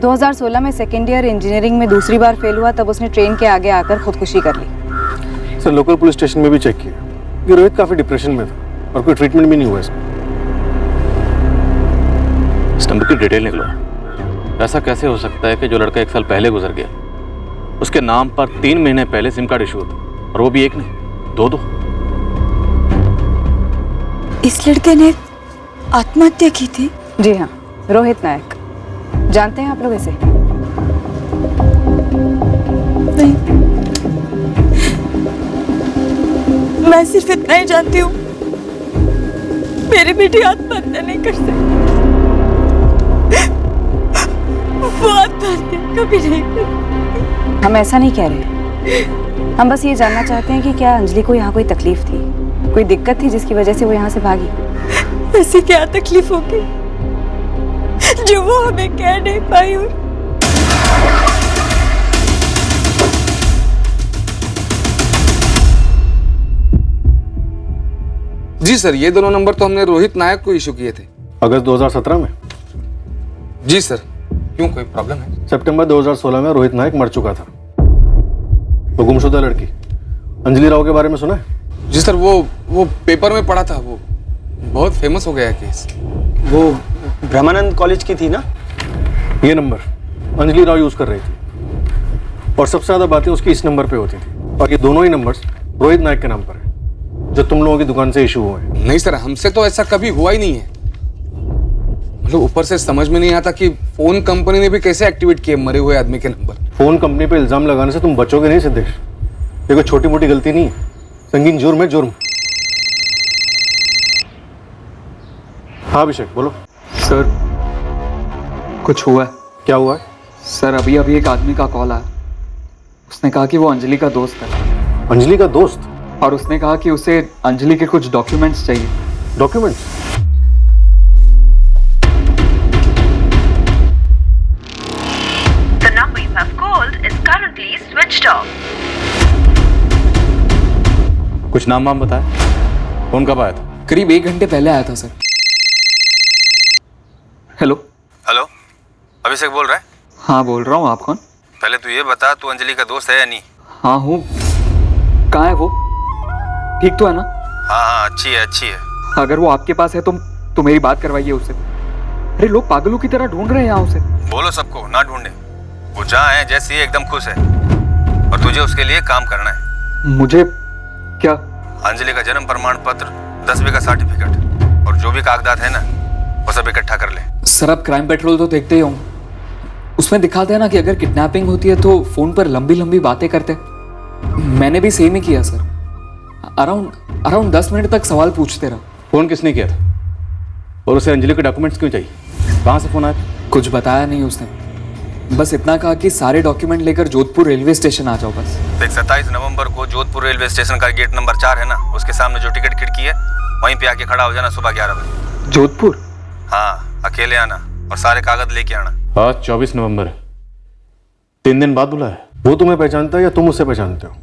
Speaker 8: 2016 में सेकेंड ईयर इंजीनियरिंग में दूसरी बार फेल हुआ, तब उसने ट्रेन के आगे आकर खुदकुशी कर ली।
Speaker 4: सर, लोकल पुलिस स्टेशन में भी चेक किया कि रोहित काफी डिप्रेशन में था और कोई ट्रीटमेंट भी नहीं हुआ इसका।
Speaker 15: इस नंबर की डिटेल निकलो। ऐसा कैसे हो सकता है कि जो लड़का 1 साल पहले गुजर गया उसके नाम पर 3 महीने पहले सिम कार्ड इशू होता, और वो भी एक नहीं, 2।
Speaker 10: इस लड़के ने आत्महत्या की थी?
Speaker 8: जी हाँ, रोहित नायक। जानते हैं आप लोग इसे?
Speaker 10: नहीं, मैं सिर्फ इतना ही जानती हूँ, मेरी बेटी आत्महत्या नहीं कर सकती। वो आत्महत्या कभी नहीं कर।
Speaker 8: हम ऐसा नहीं कह रहे, हम बस ये जानना चाहते हैं कि क्या अंजलि को यहाँ कोई तकलीफ थी, कोई दिक्कत थी जिसकी वजह से वो यहाँ से भागी?
Speaker 10: ऐसी क्या तकलीफ होगी जो वो हमें कह नहीं पाई?
Speaker 6: जी सर, ये दोनों नंबर तो हमने रोहित नायक को इशू किए थे।
Speaker 4: अगस्त 2017 में?
Speaker 6: जी सर। क्यों, कोई प्रॉब्लम है?
Speaker 4: सितंबर 2016 में रोहित नायक मर चुका था। वो गुमशुदा लड़की अंजलि राव के बारे में सुना है?
Speaker 6: जी सर, वो पेपर में पढ़ा था, वो बहुत फेमस हो गया केस।
Speaker 5: वो ब्रह्मानंद कॉलेज की थी ना?
Speaker 4: ये नंबर अंजलि राव यूज कर रही थी, और सबसे ज्यादा बातें उसकी इस नंबर पे होती थी, और ये दोनों ही नंबर्स रोहित नायक के नाम पर है, जो तुम लोगों की दुकान से इशू हुए हैं।
Speaker 6: नहीं सर, हमसे तो ऐसा कभी हुआ ही नहीं है। मतलब ऊपर से समझ में नहीं आता कि फोन कंपनी ने भी कैसे एक्टिवेट किए मरे हुए आदमी के नंबर।
Speaker 4: फोन कंपनी पे इल्जाम लगाने से तुम बचोगे नहीं सिद्धेश। ये कोई छोटी मोटी गलती नहीं है, संगीन जुर्म है, जुर्म। हाँ अभिषेक, बोलो।
Speaker 2: सर, कुछ हुआ है।
Speaker 4: क्या हुआ है?
Speaker 2: सर, अभी एक आदमी का कॉल आया। उसने कहा कि वो अंजलि का दोस्त है।
Speaker 4: अंजलि का दोस्त?
Speaker 2: और उसने कहा कि उसे अंजलि के कुछ डॉक्यूमेंट्स चाहिए।
Speaker 4: Documents?
Speaker 19: The number you have called is currently switched off.
Speaker 15: कुछ नाम बताया? फोन कब आया था?
Speaker 2: करीब 1 घंटे पहले आया था सर। हेलो।
Speaker 11: हेलो, अभिषेक बोल रहा है?
Speaker 2: हाँ बोल रहा हूँ, आप कौन?
Speaker 11: पहले तू ये बता, तू अंजलि का दोस्त है या नहीं?
Speaker 2: हाँ हूँ। कहाँ है वो? ठीक तो है ना?
Speaker 15: हाँ अच्छी है अच्छी है।
Speaker 2: अगर वो आपके पास है तो मेरी बात करवाइए उससे। अरे लोग पागलों की तरह ढूंढ रहे हैं यहाँ उसे।
Speaker 15: बोलो सबको ना ढूंढे, वो जहाँ है जैसी है एकदम खुश है, और तुझे उसके लिए काम करना है।
Speaker 2: मुझे क्या?
Speaker 15: अंजलि का जन्म प्रमाण पत्र, 10वीं का सर्टिफिकेट और जो भी कागजात है ना वो सब इकट्ठा कर ले।
Speaker 2: सर आप क्राइम पेट्रोल तो देखते ही होंगे, उसमें दिखाते हैं ना कि अगर किडनैपिंग होती है तो फोन पर लंबी लंबी बातें करते। मैंने भी सेम ही किया सर। अराउंड 10 मिनट तक सवाल पूछते रहा।
Speaker 15: फोन किसने किया था और उसे अंजलि के डॉक्यूमेंट्स क्यों चाहिए? कहाँ से फोन आया?
Speaker 2: कुछ बताया नहीं उसने, बस इतना कहा कि सारे डॉक्यूमेंट लेकर जोधपुर रेलवे स्टेशन आ जाओ बस।
Speaker 15: देख 27 नवंबर को जोधपुर रेलवे स्टेशन का गेट नंबर 4 है ना, उसके सामने जो टिकट खिड़की है वहीं पे आके खड़ा हो जाना सुबह 11 बजे।
Speaker 2: जोधपुर?
Speaker 15: हाँ अकेले आना और सारे कागज लेके आना। आज 24 नवंबर है, 3 दिन बाद बुलाया।
Speaker 4: वो तुम्हें पहचानता है या तुम उससे पहचानते हो?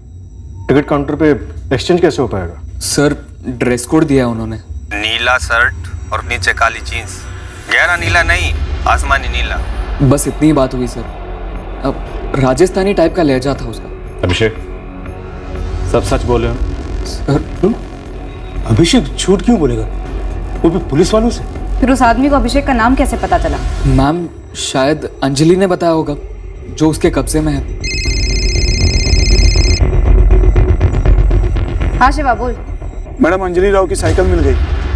Speaker 4: टिकट काउंटर पे एक्सचेंज कैसे हो पाएगा?
Speaker 2: सर ड्रेस कोड दिया उन्होंने,
Speaker 15: नीला शर्ट और नीचे काली जीन्स। गहरा नीला नहीं, आसमानी नीला।
Speaker 2: बस इतनी ही बात हुई सर। अब राजस्थानी टाइप का लहजा था उसका।
Speaker 15: अभिषेक सब सच बोले हो?
Speaker 2: सर
Speaker 14: अभिषेक झूठ क्यों बोलेगा, वो भी पुलिस वालों से?
Speaker 8: फिर उस आदमी को अभिषेक का नाम कैसे पता चला?
Speaker 2: मैम शायद अंजलि ने बताया होगा, जो उसके कब्जे में है।
Speaker 8: हाँ शिवा बोल।
Speaker 16: मैडम अंजलि राव की साइकिल मिल गई।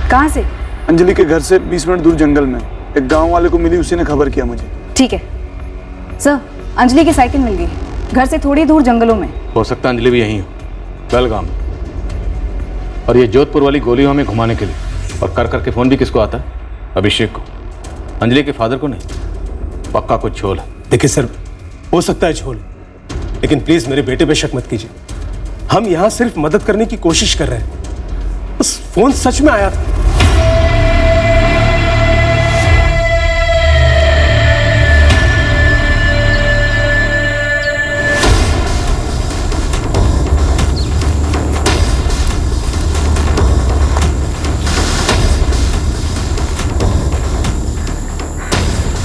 Speaker 8: कहाँ से?
Speaker 16: अंजलि के घर से 20 मिनट दूर जंगल में। एक गांव वाले को मिली, उसी ने खबर किया मुझे।
Speaker 8: ठीक है सर, अंजलि की साइकिल मिल गई, घर से थोड़ी दूर जंगलों में।
Speaker 15: हो सकता है अंजलि भी यहीं हो, बेलगाम। और ये जोधपुर वाली गोली हमें घुमाने के लिए, और कर करके फोन भी किसको आता है? अभिषेक को। अंजलि के फादर को नहीं। पक्का कुछ झोल है।
Speaker 14: देखिए सर, हो सकता है झोल, लेकिन प्लीज मेरे बेटे पे शक मत कीजिए। हम यहाँ सिर्फ मदद करने की कोशिश कर रहे हैं। बस फोन सच में आया था।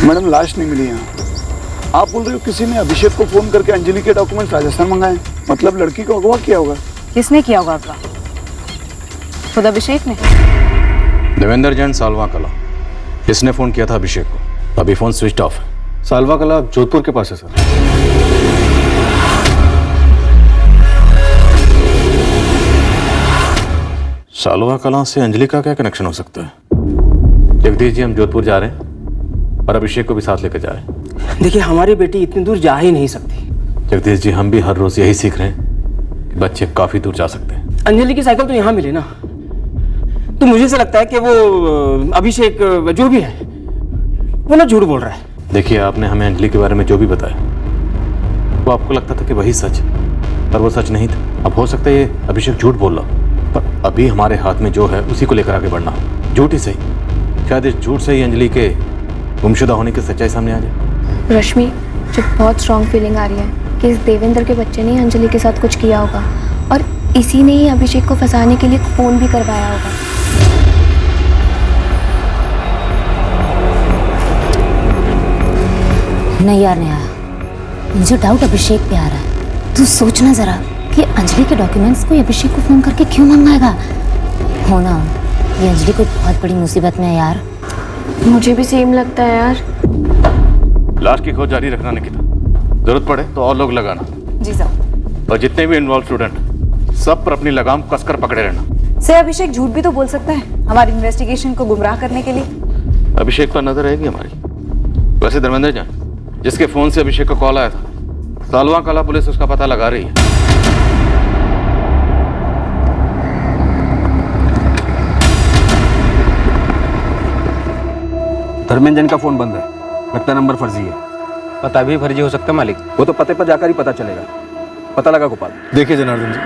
Speaker 16: मैडम लाश नहीं मिली यहाँ। आप बोल रहे हो किसी ने अभिषेक को फोन करके अंजलि के डॉक्यूमेंट राजस्थान मंगाए? मतलब लड़की को अगवा किया होगा।
Speaker 8: किसने किया होगा अगवा? खुद अभिषेक ने।
Speaker 15: देवेंद्र जैन, सालवा कला, इसने फोन किया था अभिषेक को। अभी फोन स्विच ऑफ है।
Speaker 4: सालवा कला जोधपुर के पास है सर।
Speaker 15: सालवा कला से अंजलि का क्या कनेक्शन हो सकता है? जगदीश जी हम जोधपुर जा रहे हैं और अभिषेक को भी साथ लेकर जा रहे हैं।
Speaker 5: देखिए हमारी बेटी इतनी दूर जा ही नहीं सकती।
Speaker 15: जगदीश जी हम भी हर रोज यही सीख रहे हैं कि बच्चे काफी दूर जा सकते हैं।
Speaker 5: अंजलि की साइकिल तो यहाँ मिली ना, तो मुझे ऐसा लगता है कि वो अभिषेक जो भी है वो ना झूठ बोल रहा है।
Speaker 15: देखिए आपने हमें अंजलि के बारे में जो भी बताया वो आपको लगता था कि वही सच है, पर वो सच नहीं था। अब हो सकता है ये अभिषेक झूठ बोल रहा, पर अभी हमारे हाथ में जो है उसी को लेकर आगे बढ़ना। झूठ ही सही, शायद इस झूठ से ही अंजलि के गुमशुदा होने की सच्चाई सामने आ जाए।
Speaker 18: रश्मि, मुझे बहुत स्ट्रॉन्ग फीलिंग आ रही है कि इस देवेंद्र के बच्चे ने अंजलि के साथ कुछ किया होगा, और इसी ने ही अभिषेक को फंसाने के लिए फोन भी करवाया होगा।
Speaker 3: नहीं यार नहीं आया, मुझे डाउट अभिषेक पे आ रहा है। तू सोचना जरा कि अंजलि के डॉक्यूमेंट्स कोई अभिषेक को फोन करके क्यों मंगवाएगा? हो ना, ये अंजलि कोई बहुत बड़ी मुसीबत में है यार।
Speaker 18: मुझे भी सेम लगता है यार।
Speaker 15: लाश की खोज जारी रखना निकिता, जरूरत पड़े तो और लोग लगाना।
Speaker 8: जी साहब।
Speaker 15: और जितने भी इन्वॉल्व स्टूडेंट, सब पर अपनी लगाम कसकर पकड़े रहना।
Speaker 8: सर अभिषेक झूठ भी तो बोल सकता है हमारी इन्वेस्टिगेशन को गुमराह करने के लिए।
Speaker 15: अभिषेक पर नजर रहेगी हमारी। वैसे धर्मेंद्र जान, जिसके फोन से अभिषेक का कॉल आया था, सालवा कला पुलिस उसका पता लगा रही है।
Speaker 21: धर्मेंद्र जैन का फोन बंद है, लगता नंबर फर्जी है।
Speaker 5: पता भी फर्जी हो सकता है मालिक।
Speaker 21: वो तो पते पर जाकर ही पता चलेगा। पता लगा गोपाल?
Speaker 4: देखिए जनार्दन जी,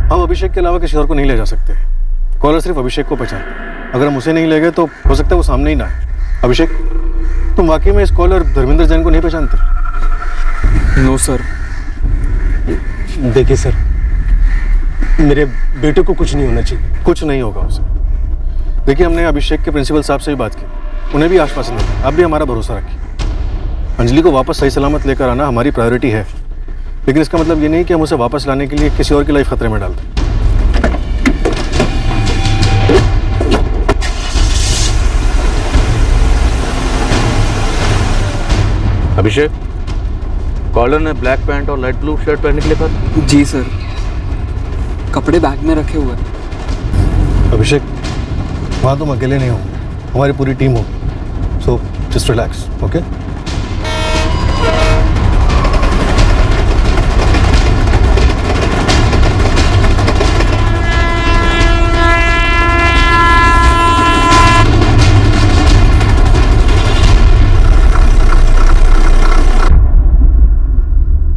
Speaker 4: हम अभिषेक के अलावा किसी और को नहीं ले जा सकते। कॉलर सिर्फ अभिषेक को पहचानता। अगर हम उसे नहीं ले गए तो हो सकता है वो सामने ही ना आए। अभिषेक, तुम वाकई में इस कॉलर धर्मेंद्र जैन को नहीं पहचानते?
Speaker 2: No sir.
Speaker 14: देखिए सर, मेरे बेटे को कुछ नहीं होना चाहिए।
Speaker 4: कुछ नहीं होगा उसे। देखिए हमने अभिषेक के प्रिंसिपल साहब से भी बात की, उन्हें भी आश्वासन दिया। आप भी हमारा भरोसा रखिए। अंजलि को वापस सही सलामत लेकर आना हमारी प्रायोरिटी है, लेकिन इसका मतलब ये नहीं कि हम उसे वापस लाने के लिए किसी और की लाइफ खतरे में डाल दें।
Speaker 15: अभिषेक, कॉलर ने ब्लैक पैंट और लाइट ब्लू शर्ट पहनने के लिए कहा?
Speaker 2: जी सर, कपड़े बैग में रखे हुए हैं।
Speaker 4: अभिषेक, वहाँ तुम अकेले नहीं हो, हमारी पूरी टीम हो, सो जस्ट रिलैक्स, ओके?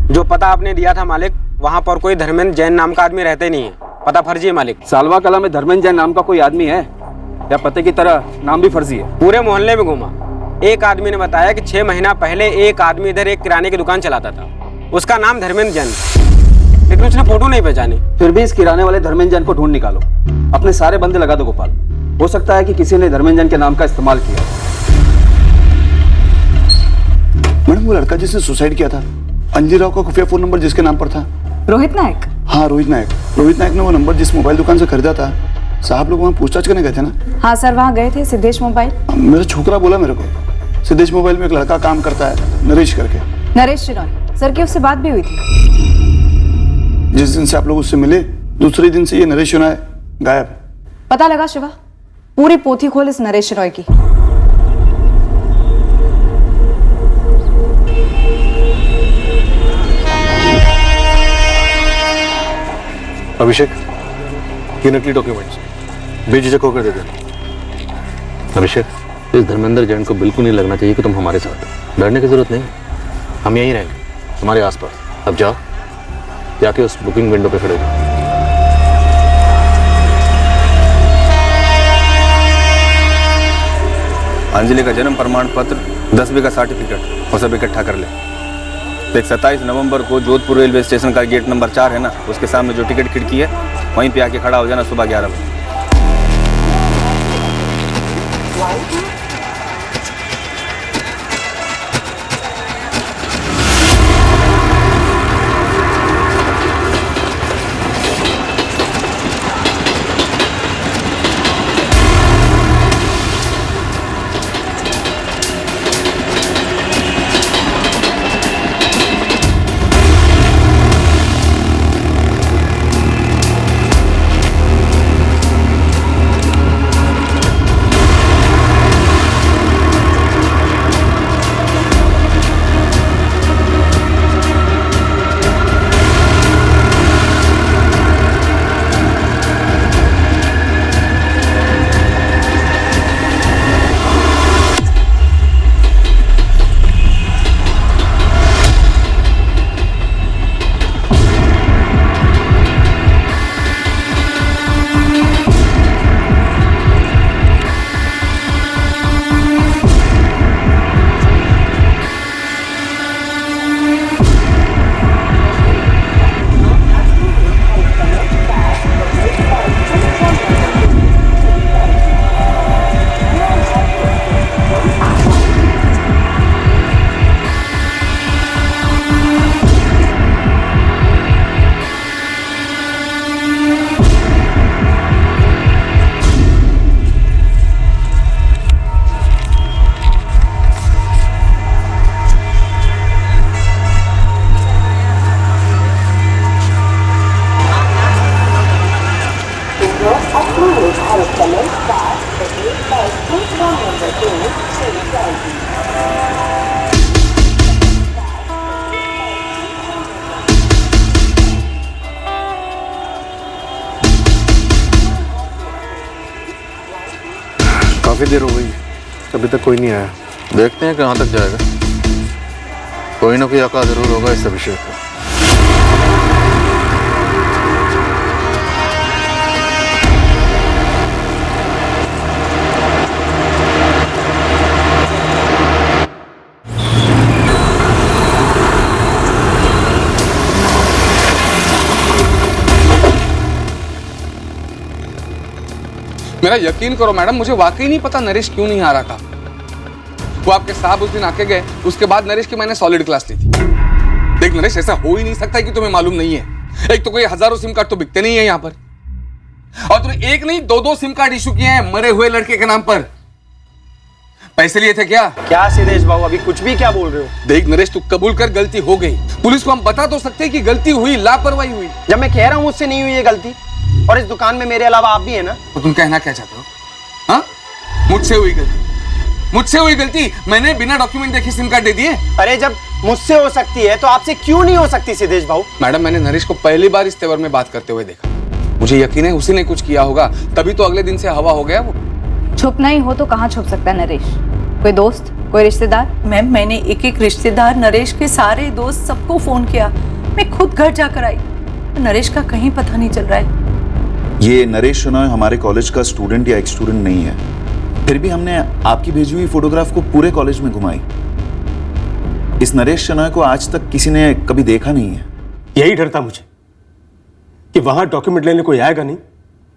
Speaker 5: जो पता आपने दिया था मालिक, वहाँ पर कोई धर्मेंद्र जैन नाम का आदमी रहते नहीं है। पता फर्जी है मालिक।
Speaker 21: सालवा कला में धर्मेंद्र जैन नाम का कोई आदमी है या पते की तरह नाम भी फर्जी है?
Speaker 5: पूरे मोहल्ले में घूमा। एक आदमी ने बताया कि 6 महीना पहले एक आदमी इधर एक किराने की दुकान चलाता था, उसका नाम धर्मेंद्र जैन, लेकिन उसने फोटो नहीं पहचानी।
Speaker 21: फिर भी इस किराने वाले धर्मेंद्र जैन को ढूंढ निकालो, अपने सारे बंदे लगा दो गोपाल। हो सकता है कि किसी ने धर्मेंद्र जैन के नाम का इस्तेमाल किया।
Speaker 16: मैडम, वो लड़का जिसने सुसाइड किया था, अंजलि राव का खुफिया फोन नंबर जिसके नाम पर था?
Speaker 8: रोहित नायक?
Speaker 16: हाँ, रोहित नायक। रोहित नायक ने वो नंबर जिस मोबाइल दुकान से खरीदा था, साहब लोग वहाँ पूछताछ करने गए थे ना?
Speaker 8: हाँ सर, वहाँ गए थे। सिद्धेश मोबाइल?
Speaker 16: मेरा छोकरा बोला मेरे को, सिद्धेश मोबाइल में एक लड़का काम करता है, नरेश करके।
Speaker 8: नरेश शिनोय सर की उससे बात भी हुई थी।
Speaker 16: जिस दिन से आप लोग उससे मिले, दूसरे दिन से ये नरेश शिनोय गायब।
Speaker 8: पता लगा शिवा, पूरी पोथी खोल इस नरेश शिनोय की।
Speaker 4: अभिषेक, ये नकली डॉक्यूमेंट्स बेझिझक होकर दे देना।
Speaker 15: अभिषेक, इस धर्मेंद्र जैन को बिल्कुल नहीं लगना चाहिए कि तुम हमारे साथ हो। डरने की जरूरत नहीं, हम यहीं रहेंगे तुम्हारे आसपास। अब जाओ, जाके उस बुकिंग विंडो पे खड़े हो।
Speaker 11: अंजलि का जन्म प्रमाण पत्र, 10वीं का सर्टिफिकेट वो सब इकट्ठा कर ले। एक 27 नवंबर को जोधपुर रेलवे स्टेशन का गेट नंबर 4 है ना, उसके सामने जो टिकट खिड़की है वहीं पे आके खड़ा हो जाना सुबह 11 बजे।
Speaker 4: काफी देर हो गई, अभी तक कोई नहीं आया।
Speaker 15: देखते हैं कहाँ तक जाएगा। कोई ना कोई अका जरूर होगा इस अभिषेक को।
Speaker 6: मेरा यकीन करो मैडम, मुझे वाकई नहीं पता नरेश क्यों नहीं आ रहा था। वो आपके साहब उस दिन आके गए, उसके बाद नरेश की मैंने सॉलिड क्लास ली थी। देख नरेश, ऐसा हो ही नहीं सकता कि तुम्हें मालूम नहीं है। एक तो कोई हजारों सिम कार्ड तो बिकते नहीं है यहाँ पर, और तुमने एक नहीं 2-2 सिम कार्ड इशू किए हैं मरे हुए लड़के के नाम पर।
Speaker 1: पैसे लिए थे क्या?
Speaker 13: क्या सिद्धेश बाबू अभी कुछ भी क्या बोल रहे हो?
Speaker 1: देख नरेश, तू कबूल कर गलती हो गई। पुलिस को हम बता तो सकते हैं कि गलती हुई, लापरवाही हुई।
Speaker 13: जब मैं कह रहा हूँ मुझसे नहीं हुई ये गलती, और इस दुकान में मेरे अलावा आप भी है ना।
Speaker 1: तो तुम कहना क्या चाहते हो? हाँ, मुझसे हुई गलती, मुझसे हुई गलती। मैंने बिना डॉक्यूमेंट देखे सिम कार्ड दे दिए।
Speaker 13: अरे जब मुझसे हो सकती है तो आपसे क्यों नहीं हो सकती सिद्धेश बाबू?
Speaker 1: मैडम, मैंने नरेश को पहली बार इस तेवर में बात करते हुए देखा। मुझे यकीन है उसी ने कुछ किया होगा, तभी तो अगले दिन से हवा हो गया वो।
Speaker 8: छुपना ही हो तो कहाँ छुप सकता है नरेश? कोई दोस्त, कोई रिश्तेदार?
Speaker 20: मैम, मैंने एक एक रिश्तेदार, नरेश के सारे दोस्त, सबको फोन किया। मैं खुद घर जाकर आई, नरेश का कहीं पता नहीं चल रहा है।
Speaker 12: ये नरेश शनॉय हमारे कॉलेज का स्टूडेंट या एक स्टूडेंट नहीं है, फिर भी हमने आपकी भेजी हुई फोटोग्राफ को पूरे कॉलेज में घुमाई। इस नरेश शनॉय को आज तक किसी ने कभी देखा नहीं है।
Speaker 14: यही डर था मुझे कि वहां डॉक्यूमेंट लेने कोई आएगा नहीं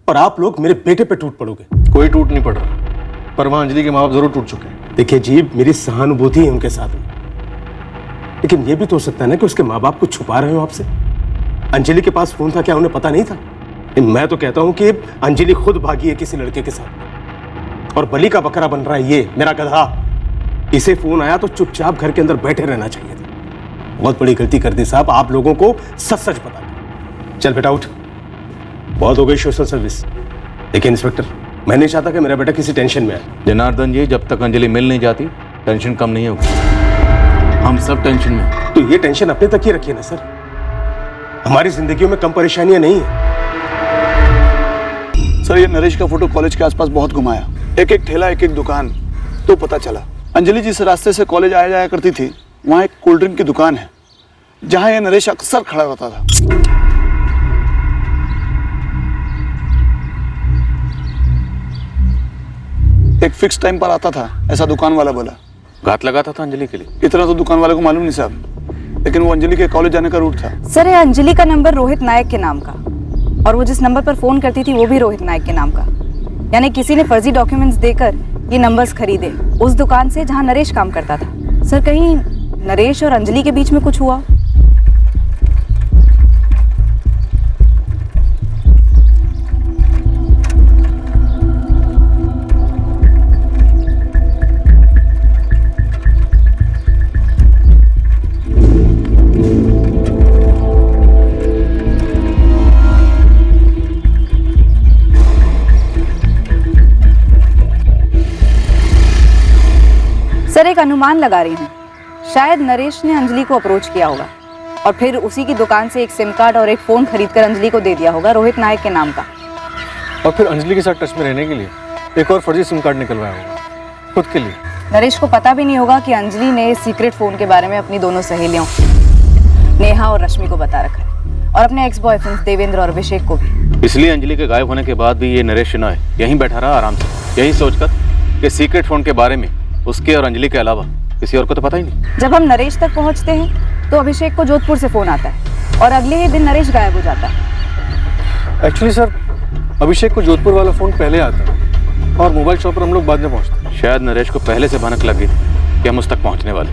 Speaker 14: और आप लोग मेरे बेटे पे टूट पड़ोगे।
Speaker 4: कोई टूट नहीं पड़ रहा, पर वहां अंजलि के माँ बाप जरूर टूट चुके हैं।
Speaker 14: देखिए जी, मेरी सहानुभूति है उनके साथ में, लेकिन यह भी तो हो सकता है ना कि उसके माँ बाप कुछ छुपा रहे हो आपसे। अंजलि के पास फोन था, क्या उन्हें पता नहीं था? मैं तो कहता हूं कि अंजलि खुद भागी है किसी लड़के के साथ और बलि का बकरा बन रहा है ये मेरा गधा। इसे फोन आया तो चुपचाप घर के अंदर बैठे रहना चाहिए था। बहुत बड़ी गलती कर दी साहब, आप लोगों को सच सच बता दो। चल बेटा उठ, बहुत हो गई सोशल सर्विस। देखिए इंस्पेक्टर, मैं नहीं चाहता कि मेरा बेटा किसी टेंशन में आए।
Speaker 15: जनार्दन जी, जब तक अंजलि मिल नहीं जाती टेंशन कम नहीं होगी। हम सब टेंशन में।
Speaker 14: तो ये टेंशन अपने तक ही रखिए ना सर, हमारी जिंदगियों में कम परेशानियां नहीं है।
Speaker 16: सर, ये नरेश का फोटो कॉलेज के आसपास बहुत घुमाया, एक एक ठेला, एक एक दुकान, तो पता चला अंजलि जिस रास्ते से कॉलेज आया जाया करती थी वहाँ एक कोल्ड ड्रिंक की दुकान है जहाँ ये नरेश अक्सर खड़ा रहता था। एक फिक्स टाइम पर आता था, ऐसा दुकान वाला बोला।
Speaker 15: घात लगाता था अंजलि के लिए?
Speaker 16: इतना तो दुकान वाले को मालूम नहीं साहब, लेकिन वो अंजलि के कॉलेज जाने का रूट था।
Speaker 8: सर, ये अंजलि का नंबर रोहित नायक के नाम का, और वो जिस नंबर पर फोन करती थी वो भी रोहित नायक के नाम का। यानी किसी ने फर्जी डॉक्यूमेंट्स देकर ये नंबर्स खरीदे उस दुकान से जहां नरेश काम करता था। सर, कहीं नरेश और अंजलि के बीच में कुछ हुआ? सर, एक अनुमान लगा रही हूँ, शायद नरेश ने अंजलि को अप्रोच किया होगा और फिर उसी की दुकान से एक सिम कार्ड और एक फोन खरीदकर अंजलि को दे दिया होगा रोहित नायक के नाम का।
Speaker 4: और फिर अंजलि के साथ टच में रहने के लिए एक और फर्जी सिम कार्ड निकलवाया होगा खुद के लिए।
Speaker 8: नरेश को पता भी नहीं होगा कि अंजलि ने इस सीक्रेट फोन के बारे में अपनी दोनों सहेलियों नेहा और रश्मि को बता रखा है, और अपने एक्स बॉयफ्रेंड्स देवेंद्र और अभिषेक को भी।
Speaker 15: इसलिए अंजलि के गायब होने के बाद भी ये नरेश शनॉय यहीं बैठा रहा आराम से, यही सोचकर कि सीक्रेट फोन के बारे में उसके और अंजलि के अलावा किसी और को तो पता ही नहीं।
Speaker 8: जब हम नरेश तक पहुंचते हैं तो अभिषेक को जोधपुर से फोन आता है और अगले ही दिन नरेश गायब हो जाता है।
Speaker 4: एक्चुअली सर, अभिषेक को जोधपुर वाला फोन पहले आता है और मोबाइल शॉप पर हम लोग बाद में पहुंचते हैं।
Speaker 15: शायद नरेश को पहले से भनक लग गई थी कि हम उस तक पहुंचने वाले,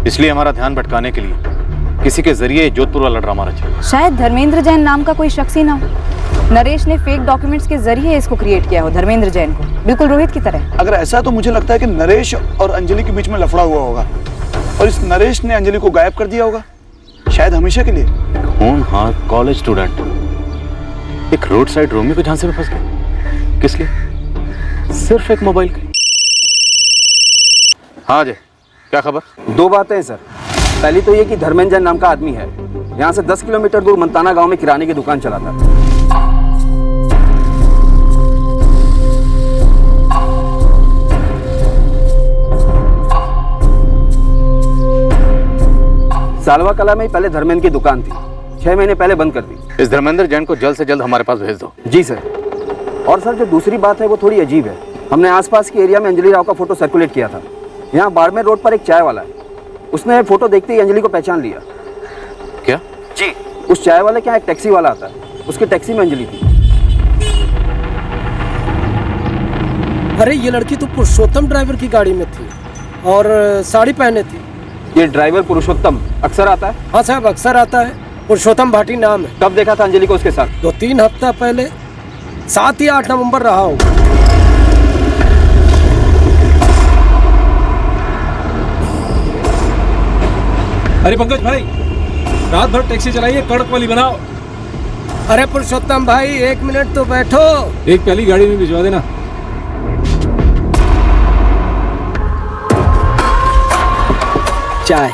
Speaker 15: इसलिए हमारा ध्यान भटकाने के लिए किसी के जरिए जोधपुर वाला ड्रामा रचा।
Speaker 8: शायद धर्मेंद्र जैन नाम का कोई शख्स ही ना हो, नरेश ने फेक डॉक्यूमेंट्स के जरिए इसको क्रिएट किया हो, धर्मेंद्र जैन को, बिल्कुल रोहित की तरह।
Speaker 16: अगर ऐसा है तो मुझे लगता है कि नरेश और अंजलि के बीच में लफड़ा हुआ होगा और इस नरेश ने अंजलि को गायब कर दिया होगा, शायद हमेशा के लिए।
Speaker 15: हाँ, कॉलेज स्टूडेंट एक रोड साइड रोमियो के झांसे में फंस गए। किस लिए? सिर्फ एक मोबाइल के। हाँ अजय, क्या खबर?
Speaker 21: दो बातें हैं सर। पहली तो ये कि धर्मेंद्र जैन नाम का आदमी है, यहाँ से 10 किलोमीटर दूर मंताना गांव में किराने की दुकान चलाता है। सालवा कला में पहले धर्मेंद्र की दुकान थी, 6 महीने पहले बंद कर दी।
Speaker 15: इस धर्मेंद्र जैन को जल्द से जल्द हमारे पास भेज दो।
Speaker 21: जी सर। और सर, जो दूसरी बात है वो थोड़ी अजीब है। हमने आसपास के एरिया में अंजलि राव का फोटो सर्कुलेट किया था। यहाँ बाड़मेर रोड पर एक चाय वाला है, उसने फोटो देखते ही अंजलि को पहचान लिया।
Speaker 15: क्या?
Speaker 21: जी, उस चाय वाले के यहाँ एक टैक्सी वाला आता है, उसकी टैक्सी में अंजलि थी।
Speaker 22: अरे ये लड़की तो पुरुषोत्तम ड्राइवर की गाड़ी में थी और साड़ी पहने थी।
Speaker 21: ये ड्राइवर पुरुषोत्तम अक्सर आता है?
Speaker 22: हाँ साहब, अक्सर आता है। पुरुषोत्तम भाटी नाम है।
Speaker 21: कब देखा था अंजलि को उसके साथ?
Speaker 22: 2-3 हफ्ता पहले, 7 या 8 नवंबर रहा होगा। अरे पंकज भाई, रात भर टैक्सी चलाइए, कड़क वाली बनाओ। अरे पुरुषोत्तम भाई, 1 मिनट तो बैठो। एक पहली गाड़ी में भिजवा देना। चाय।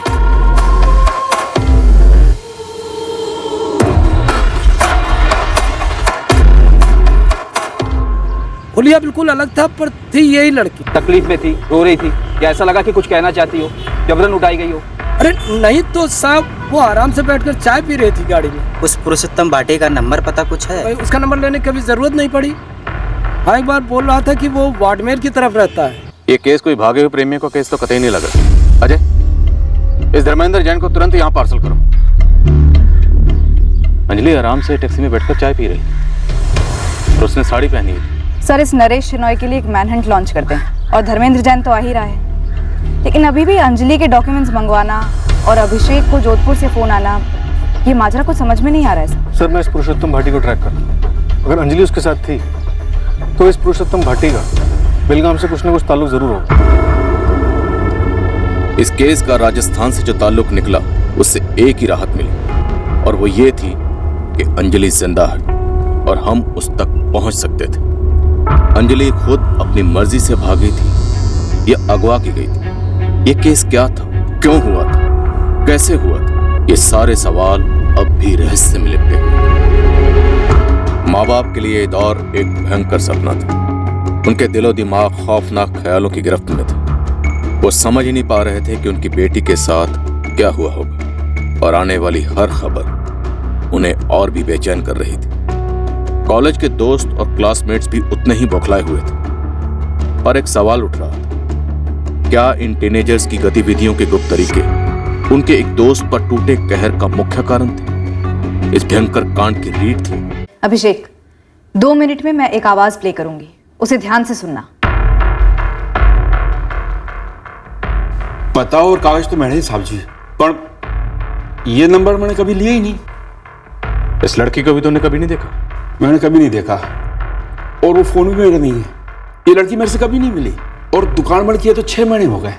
Speaker 22: हुलिया बिल्कुल अलग था, पर थी यही लड़की।
Speaker 21: तकलीफ में थी, रो रही थी, या ऐसा लगा कि कुछ कहना चाहती हो, जबरन उठाई गई हो?
Speaker 22: अरे नहीं तो साहब, वो आराम से बैठकर चाय पी रही थी गाड़ी में।
Speaker 7: उस पुरुषोत्तम भाटी का नंबर पता कुछ है?
Speaker 22: उसका नंबर लेने की कभी जरूरत नहीं पड़ी। हाँ, एक बार बोल रहा था कि वो वाडमेर की तरफ रहता है।
Speaker 15: ये केस कोई भागे हुए प्रेमियों का केस तो कतई नहीं लग रहा। अजय, इस धर्मेंद्र जैन को तुरंत यहाँ पार्सल करो। अंजलि आराम से टैक्सी में बैठकर चाय पी रही और उसने साड़ी पहनी है।
Speaker 8: सर, इस नरेश शिनॉय के लिए एक मैनहंट लॉन्च करते हैं, और धर्मेंद्र जैन तो आ ही रहा है, लेकिन अभी भी अंजलि के डॉक्यूमेंट्स मंगवाना और अभिषेक को जोधपुर से फोन आना, ये माजरा कुछ समझ में नहीं आ रहा है
Speaker 4: सर। मैं इस पुरुषोत्तम भाटी को ट्रैक कर, अगर अंजलि उसके साथ थी तो इस पुरुषोत्तम भाटी का बेलगाम से कुछ न कुछ ताल्लुक जरूर होगा।
Speaker 17: इस केस का राजस्थान से जो ताल्लुक निकला, उससे एक ही राहत मिली, और वो ये थी कि अंजलि जिंदा है और हम उस तक पहुंच सकते थे। अंजलि खुद अपनी मर्जी से भागी थी या अगवा की गई थी? ये केस क्या था, क्यों हुआ था, कैसे हुआ था, ये सारे सवाल अब भी रहस्य में लिपटे हुए। माँ बाप के लिए ये दौर एक भयंकर सपना था। उनके दिलो दिमाग खौफनाक ख्यालों की गिरफ्त में थे। वो समझ ही नहीं पा रहे थे कि उनकी बेटी के साथ क्या हुआ होगा, और आने वाली हर खबर उन्हें और भी बेचैन कर रही थी। कॉलेज के दोस्त और क्लासमेट्स भी उतने ही बौखलाए हुए थे, पर एक सवाल उठ रहा था, क्या इन टीनेजर्स की गतिविधियों के गुप्त तरीके उनके एक दोस्त पर टूटे कहर का मुख्य कारण थे? इस भयंकर कांड की रीढ़ थी।
Speaker 8: अभिषेक, 2 मिनट में मैं एक आवाज प्ले करूंगी, उसे ध्यान से सुनना।
Speaker 23: पता और कागज तो मैंने साहब जी, पर ये नंबर मैंने कभी लिया ही नहीं।
Speaker 15: इस लड़की को भी तुमने कभी नहीं देखा?
Speaker 23: मैंने कभी नहीं देखा, और वो फोन भी मेरा नहीं है। ये लड़की मेरे से कभी नहीं मिली, और दुकान बंद किए तो 6 महीने हो गए।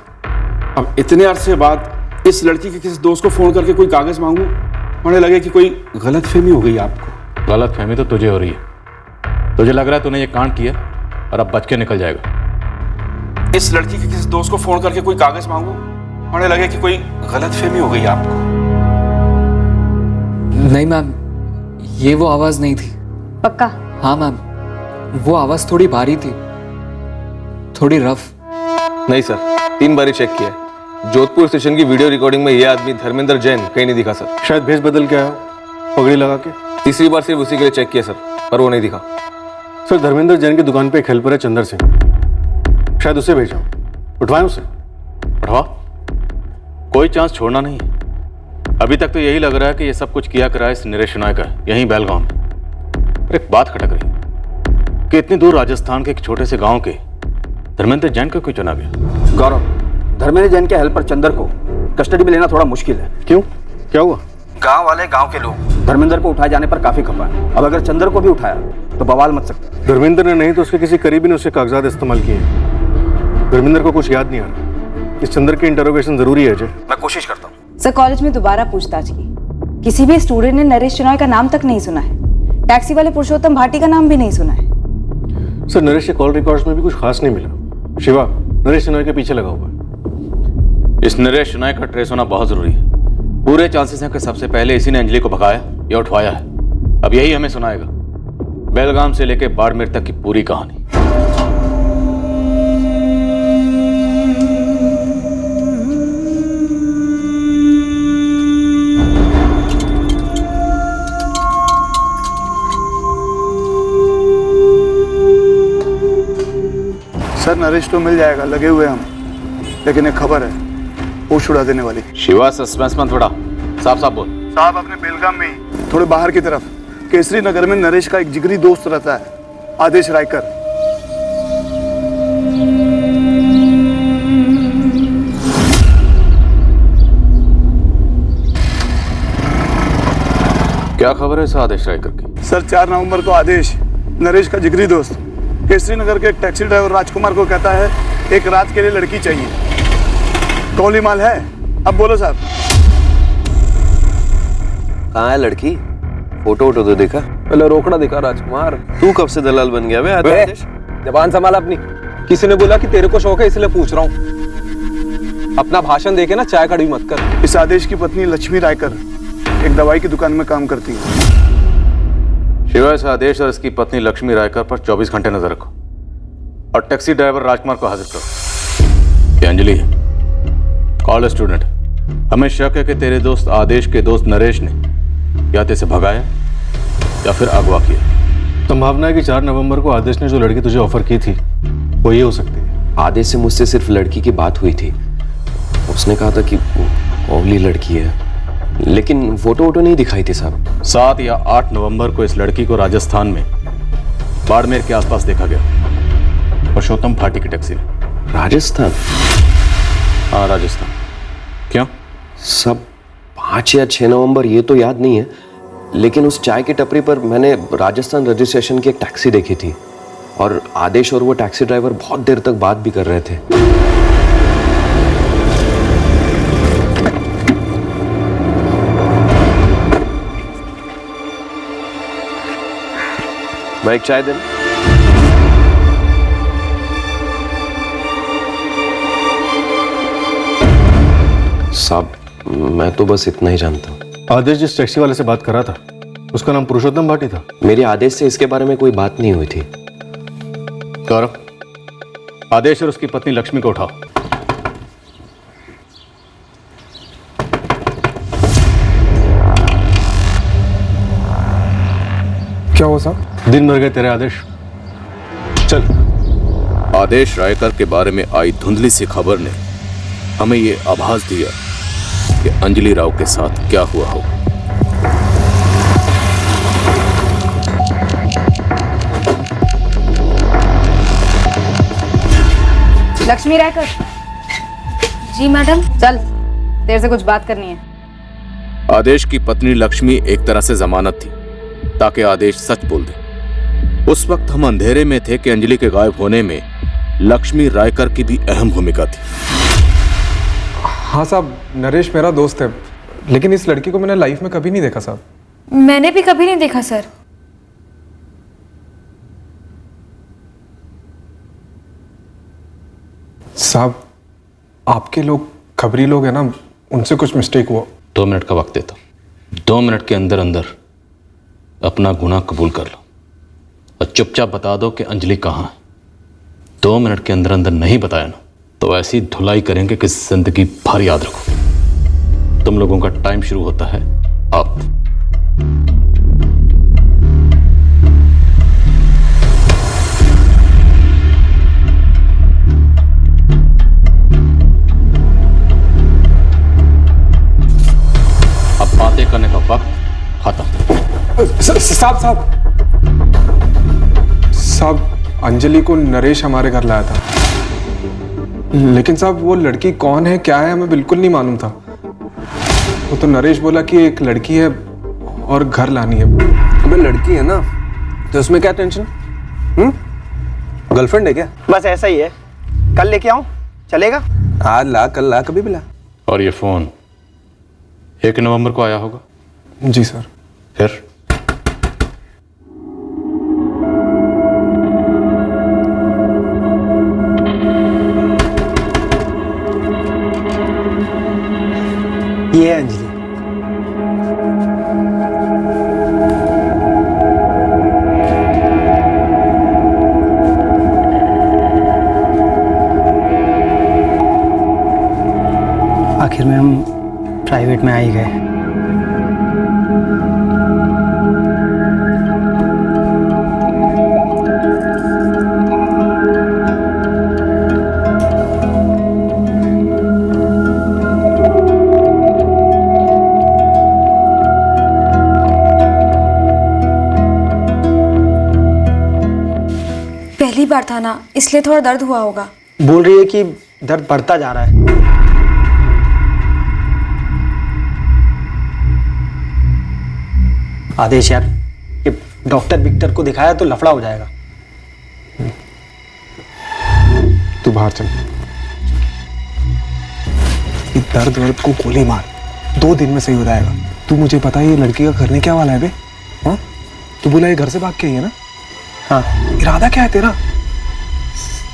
Speaker 23: अब इतने अरसे बाद इस लड़की के किसी दोस्त को फोन करके कोई कागज मांगू, मुझे लगे कि कोई गलतफहमी हो गई आपको।
Speaker 15: गलतफहमी तो तुझे हो रही है। तुझे लग रहा है तूने ये कांड किया और अब बच के निकल जाएगा।
Speaker 23: इस लड़की के किसी दोस्त को फोन करके कोई कागज मांगू, मुझे लगे कि कोई गलतफहमी हो गई आपको।
Speaker 2: नहीं मैम, ये वो आवाज नहीं थी।
Speaker 8: पक्का?
Speaker 2: हाँ मैम, वो आवाज थोड़ी भारी थी, थोड़ी रफ।
Speaker 11: नहीं सर, 3 बार चेक किया, जोधपुर स्टेशन की वीडियो रिकॉर्डिंग में यह आदमी धर्मेंद्र जैन कहीं नहीं दिखा सर।
Speaker 4: शायद भेस बदल के आया, पगड़ी लगा के।
Speaker 11: तीसरी बार सिर्फ उसी के लिए चेक किया सर, पर वो नहीं दिखा।
Speaker 4: सर, धर्मेंद्र जैन की दुकान पे एक हेल्पर है चंदर सिंह, शायद उसे भेजा। उठवाएं उसे?
Speaker 15: उठवा, कोई चांस छोड़ना नहीं है। अभी तक तो यही लग रहा है कि ये सब कुछ किया करा इस नरेश शिनॉय का, यहीं बेलगाम में। पर एक बात खटक रही कि इतनी दूर राजस्थान के एक छोटे से गांव के धर्मेंद्र जैन को क्यों चुना गया?
Speaker 21: गौरव, धर्मेंद्र जैन के हेल्पर चंदर को कस्टडी में लेना थोड़ा मुश्किल है।
Speaker 4: क्यों, क्या हुआ?
Speaker 21: गांव वाले, गांव के लोग धर्मेंद्र को उठाए जाने पर काफी खफा है। अब अगर चंदर को भी उठाया तो बवाल मच सकता।
Speaker 4: धर्मेंद्र ने नहीं तो उसके किसी करीबी ने उसके कागजात इस्तेमाल किए। धर्मेंद्र को कुछ याद नहीं आ रहा। इस चंदर की इंटरोगेशन जरूरी है। अजय,
Speaker 21: मैं कोशिश करता हूँ।
Speaker 8: सर, कॉलेज में दोबारा पूछताछ की, किसी भी स्टूडेंट ने नरेश शिनॉय का नाम तक नहीं सुना है। टैक्सी वाले पुरुषोत्तम भाटी का नाम भी नहीं सुना है।
Speaker 4: सर, नरेश के कॉल रिकॉर्ड्स में भी कुछ खास नहीं मिला। शिवा नरेश शिनॉय के पीछे लगा हुआ है।
Speaker 15: इस नरेश शिनॉय का ट्रेस होना बहुत जरूरी है। पूरे चांसेस हैं कि सबसे पहले इसी ने अंजलि को भगाया या उठवाया है। अब यही हमें सुनाएगा बेलगाम से लेकर बाड़मेर तक की पूरी कहानी।
Speaker 16: सर, नरेश तो मिल जाएगा, लगे हुए हम, लेकिन एक खबर है होश उड़ा देने वाली।
Speaker 15: शिवा, सस्पेंस मत थोड़ा साफ साफ बोल।
Speaker 16: साहब, अपने बेलगाम में ही थोड़े बाहर की तरफ केसरी नगर में नरेश का एक जिगरी दोस्त रहता है, आदेश रायकर।
Speaker 15: क्या खबर है इस आदेश रायकर की?
Speaker 16: सर, 4 नवंबर को आदेश नरेश का जिगरी दोस्त केसरी नगर के एक टैक्सी ड्राइवर राजकुमार को कहता है एक रात के लिए लड़की चाहिए। कौली माल है? अब बोलो साहब।
Speaker 9: कहाँ है लड़की? फोटो वोटो तो देखा?
Speaker 5: पहले रोकड़ा दिखा राजकुमार।
Speaker 9: तू कब से दलाल बन गया बे? आदेश
Speaker 5: जबान संभाल अपनी। किसी ने बोला कि तेरे को शौक है इसलिए पूछ रहा हूँ। अपना भाषण देके ना चाय कड़वी मत कर।
Speaker 16: इस आदेश की पत्नी लक्ष्मी रायकर एक दवाई की दुकान में काम करती है।
Speaker 17: शिवाय से आदेश और इसकी पत्नी लक्ष्मी रायकर पर 24 घंटे नजर रखो और टैक्सी ड्राइवर राजकुमार को हाजिर करो। ये अंजलि है, कॉलेज स्टूडेंट। हमें शक है कि तेरे दोस्त आदेश के दोस्त नरेश ने या तो इसे भगाया या फिर अगवा किया।
Speaker 4: संभावना है कि 4 नवंबर को आदेश ने जो लड़की तुझे ऑफर की थी वो ये हो सकती है।
Speaker 9: आदेश से मुझसे सिर्फ लड़की की बात हुई थी। उसने कहा था कि ओवली लड़की है, लेकिन फोटो वोटो नहीं दिखाई थी साहब।
Speaker 17: 7 या 8 नवंबर को इस लड़की को राजस्थान में बाड़मेर के आसपास देखा गया, पुरुषोत्तम भाटी की टैक्सी में।
Speaker 9: राजस्थान?
Speaker 17: हाँ राजस्थान। क्यों?
Speaker 9: सब 5 या 6 नवंबर ये तो याद नहीं है, लेकिन उस चाय की टपरी पर मैंने राजस्थान रजिस्ट्रेशन की एक टैक्सी देखी थी और आदेश और वो टैक्सी ड्राइवर बहुत देर तक बात भी कर रहे थे। मैं एक चाय देना? साहब मैं तो बस इतना ही जानता हूँ।
Speaker 4: आदेश जिस टैक्सी वाले से बात कर रहा था उसका नाम पुरुषोत्तम भाटी था।
Speaker 9: मेरे आदेश से इसके बारे में कोई बात नहीं हुई थी।
Speaker 17: गौरव, आदेश और उसकी पत्नी लक्ष्मी को उठाओ।
Speaker 6: क्या हुआ साहब?
Speaker 4: दिन भर गए तेरे आदेश। चल।
Speaker 17: आदेश रायकर के बारे में आई धुंधली सी खबर ने हमें ये आभास दिया कि अंजलि राव के साथ क्या हुआ हो।
Speaker 8: लक्ष्मी रायकर।
Speaker 3: जी मैडम।
Speaker 8: चल, तेरे से कुछ बात करनी है।
Speaker 17: आदेश की पत्नी लक्ष्मी एक तरह से जमानत थी ताकि आदेश सच बोल दे। उस वक्त हम अंधेरे में थे कि अंजलि के गायब होने में लक्ष्मी रायकर की भी अहम भूमिका थी।
Speaker 6: हाँ साहब, नरेश मेरा दोस्त है, लेकिन इस लड़की को मैंने लाइफ में कभी नहीं देखा साहब।
Speaker 18: मैंने भी कभी नहीं देखा सर।
Speaker 6: साहब आपके लोग खबरी लोग हैं ना, उनसे कुछ मिस्टेक हुआ।
Speaker 17: 2 मिनट का वक्त देता हूं। 2 मिनट के अंदर अंदर अपना गुनाह कबूल कर लो और चुपचाप बता दो कि अंजलि कहाँ है। 2 मिनट के अंदर अंदर नहीं बताया ना तो ऐसी धुलाई करेंगे कि जिंदगी भर याद रखो। तुम लोगों का टाइम शुरू होता है अब। अब बातें करने का वक्त खत्म।
Speaker 6: साहब अंजलि को नरेश हमारे घर लाया था, लेकिन साहब वो लड़की कौन है क्या है हमें बिल्कुल नहीं मालूम था। वो तो नरेश बोला कि एक लड़की है और घर लानी है।
Speaker 5: अबे लड़की है ना तो उसमें क्या टेंशन? गर्लफ्रेंड है क्या?
Speaker 13: बस ऐसा ही है। कल लेके आऊं? चलेगा?
Speaker 5: आज ला, कल ला, कभी भी ला।
Speaker 17: और ये फोन 1 नवंबर को आया होगा?
Speaker 6: जी सर।
Speaker 17: फिर
Speaker 13: ये है अंजलि। आखिर में हम प्राइवेट में आ ही गए।
Speaker 18: पहली बार था ना, इसलिए थोड़ा दर्द हुआ होगा।
Speaker 13: बोल रही है कि दर्द बढ़ता जा रहा है। आदेश यार, कि डॉक्टर विक्टर को दिखाया तो लफड़ा हो जाएगा।
Speaker 6: तू बाहर चल। दर्द वर्द को गोली मार, 2 दिन में सही हो जाएगा। तू मुझे बता ये लड़की का करने क्या वाला है बे? हाँ, तू बोला ये घर से भाग के आई है ना?
Speaker 5: हाँ।
Speaker 6: इरादा क्या है तेरा?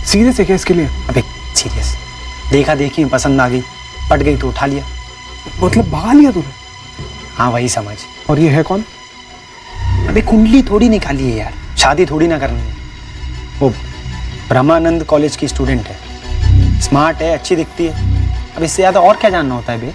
Speaker 6: सीरियस है क्या इसके लिए?
Speaker 5: अबे सीरियस, देखा देखी पसंद आ गई, पट गई तो उठा लिया।
Speaker 6: मतलब भगा लिया तूने?
Speaker 5: हाँ वही समझ।
Speaker 6: और ये है कौन?
Speaker 5: अबे कुंडली थोड़ी निकाली है यार, शादी थोड़ी ना करनी है। वो ब्रह्मानंद कॉलेज की स्टूडेंट है, स्मार्ट है, अच्छी दिखती है। अब इससे ज़्यादा और क्या जानना होता है बे?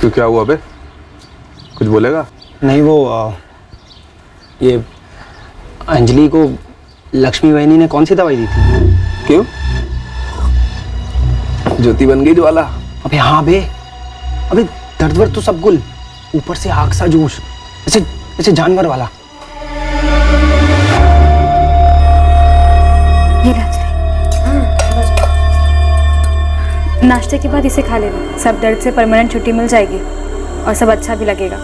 Speaker 6: क्यों, क्या हुआ बे? कुछ बोलेगा?
Speaker 5: नहीं वो ये अंजलि को लक्ष्मी बहनी ने कौन सी दवाई दी थी?
Speaker 6: क्यों? ज्योति बन गई वाला?
Speaker 5: अबे हाँ बे, अबे दर्द वर्द तो सब गुल, ऊपर से आग सा जोश, ऐसे ऐसे जानवर वाला।
Speaker 1: ये नाश्ते के बाद इसे खा लेना, सब दर्द से परमानेंट छुट्टी मिल जाएगी और सब अच्छा भी लगेगा।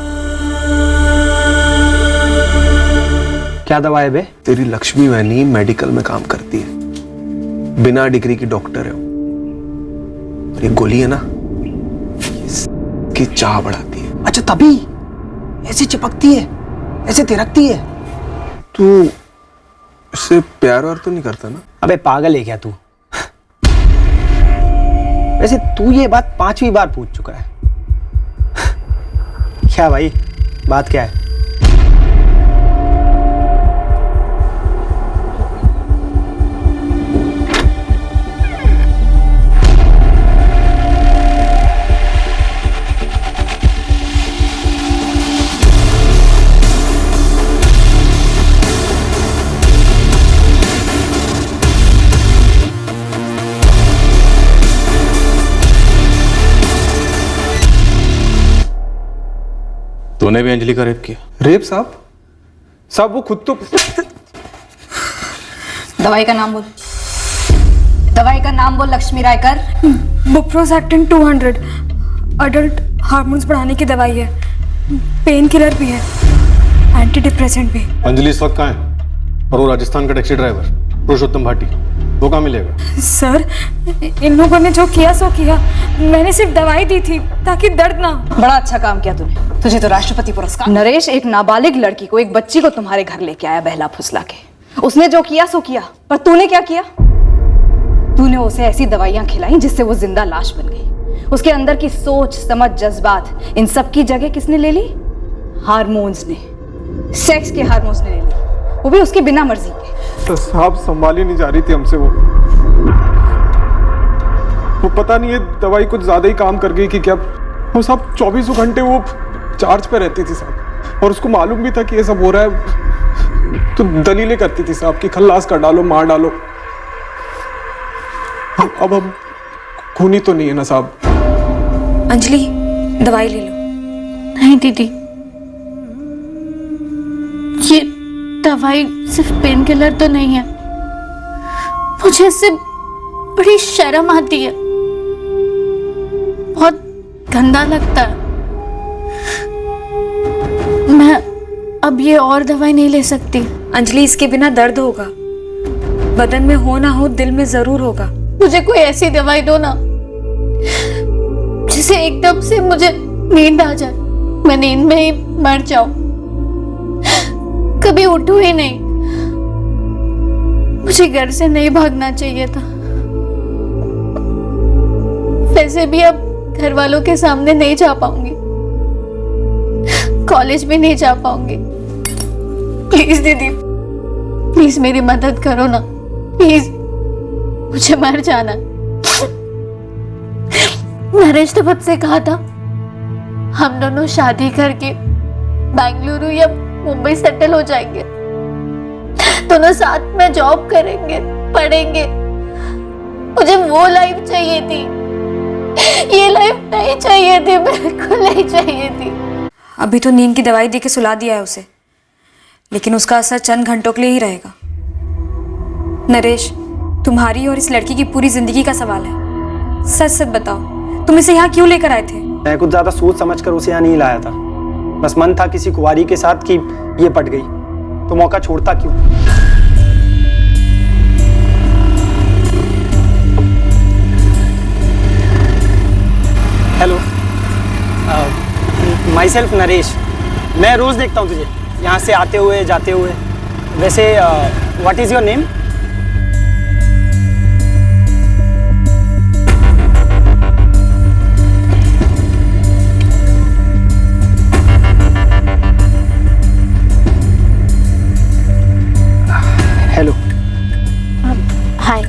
Speaker 5: क्या दवा है बे?
Speaker 6: तेरी लक्ष्मी बहनी मेडिकल में काम करती है, बिना डिग्री की डॉक्टर है वो। और ये गोली है ना, इसकी चाह बढ़ाती है।
Speaker 5: अच्छा तभी ऐसे चिपकती है, ऐसे तिरकती है।
Speaker 6: तू इससे प्यार वार तो नहीं करता ना?
Speaker 5: अबे पागल है क्या तू? वैसे तू ये बात 5वीं बार पूछ चुका है। क्या भाई, बात क्या है?
Speaker 15: तूने भी अंजलि का रेप किया?
Speaker 6: रेप साहब? साहब वो खुद तो।
Speaker 8: दवाई का नाम बोल, दवाई का नाम बोल लक्ष्मी रायकर।
Speaker 1: बुप्रोजेक्टिन 200 अडल्ट हार्मोन्स बढ़ाने की दवाई है, पेन किलर भी है, एंटी डिप्रेसेंट भी।
Speaker 4: अंजलि इस वक्त कहाँ है? और वो राजस्थान का टैक्सी ड्राइवर पुरुषोत्तम भाटी, वो कहाँ मिलेगा?
Speaker 1: सर इन लोगों ने जो किया सो किया, मैंने सिर्फ दवाई दी थी ताकि दर्द ना।
Speaker 8: बड़ा अच्छा काम किया तूने, तुझे तो राष्ट्रपति पुरस्कार। नरेश एक नाबालिग लड़की को, एक बच्ची को तुम्हारे घर लेके आया बहला फुसला के। उसने जो किया सो किया, पर तूने क्या किया? तूने उसे ऐसी दवाइयां खिलाई जिससे वो जिंदा लाश बन गई। उसके अंदर की सोच, समझ, जज्बात, इन सब की जगह किसने ले ली? हार्मोन्स ने, सेक्स के हार्मोन्स ने ले ली, वो भी उसकी बिना मर्जी के।
Speaker 6: तो साहब संभाली नहीं जा रही थी हमसे वो पता नहीं ये दवाई कुछ ज्यादा ही काम कर गई कि क्या। वो साहब 24 घंटे वो चार्ज पे रहती थी साहब, और उसको मालूम भी था कि ये सब हो रहा है, तो दलीलें करती थी साहब कि खल्लास कर डालो, मार डालो। अब हम खूनी तो नहीं है ना साहब?
Speaker 1: अंजलि दवाई ले लो।
Speaker 18: नहीं दीदी, ये दवाई सिर्फ पेन किलर तो नहीं है, मुझे इससे बड़ी शर्म आती है, बहुत गंदा लगता है। मैं अब ये और दवाई नहीं ले सकती।
Speaker 1: अंजलि इसके बिना दर्द होगा, बदन में हो ना हो दिल में जरूर होगा।
Speaker 18: मुझे कोई ऐसी दवाई दो ना जिसे एकदम से मुझे नींद आ जाए, मैं नींद में ही मर जाऊं, कभी उठूं ही नहीं। मुझे घर से नहीं भागना चाहिए था, वैसे भी अब घर वालों के सामने नहीं जा पाऊंगी, कॉलेज भी नहीं जा पाऊंगी। प्लीज दीदी, प्लीज मेरी मदद करो ना, प्लीज, मुझे मर जाना। नरेश ने मुझसे कहा था हम दोनों शादी करके बेंगलुरु या मुंबई सेटल हो जाएंगे, दोनों साथ में जॉब करेंगे, पढ़ेंगे। मुझे वो लाइफ चाहिए थी, ये लाइफ नहीं चाहिए थी, बिल्कुल नहीं चाहिए थी।
Speaker 1: अभी तो नींद की दवाई दे के सुला दिया है उसे, लेकिन उसका असर चंद घंटों के लिए ही रहेगा। नरेश, तुम्हारी और इस लड़की की पूरी जिंदगी का सवाल है। सच सच बताओ, तुम इसे यहाँ क्यों लेकर आए थे?
Speaker 13: मैं कुछ ज्यादा सोच समझ कर उसे यहाँ नहीं लाया था। बस मन था किसी कुंवारी के साथ कि ये पट गई तो मौका छोड़ता क्यों। Hello, my self Naresh. मैं रोज देखता हूँ तुझे यहाँ से आते हुए जाते हुए। वैसे what is your name? Hello,
Speaker 18: hi,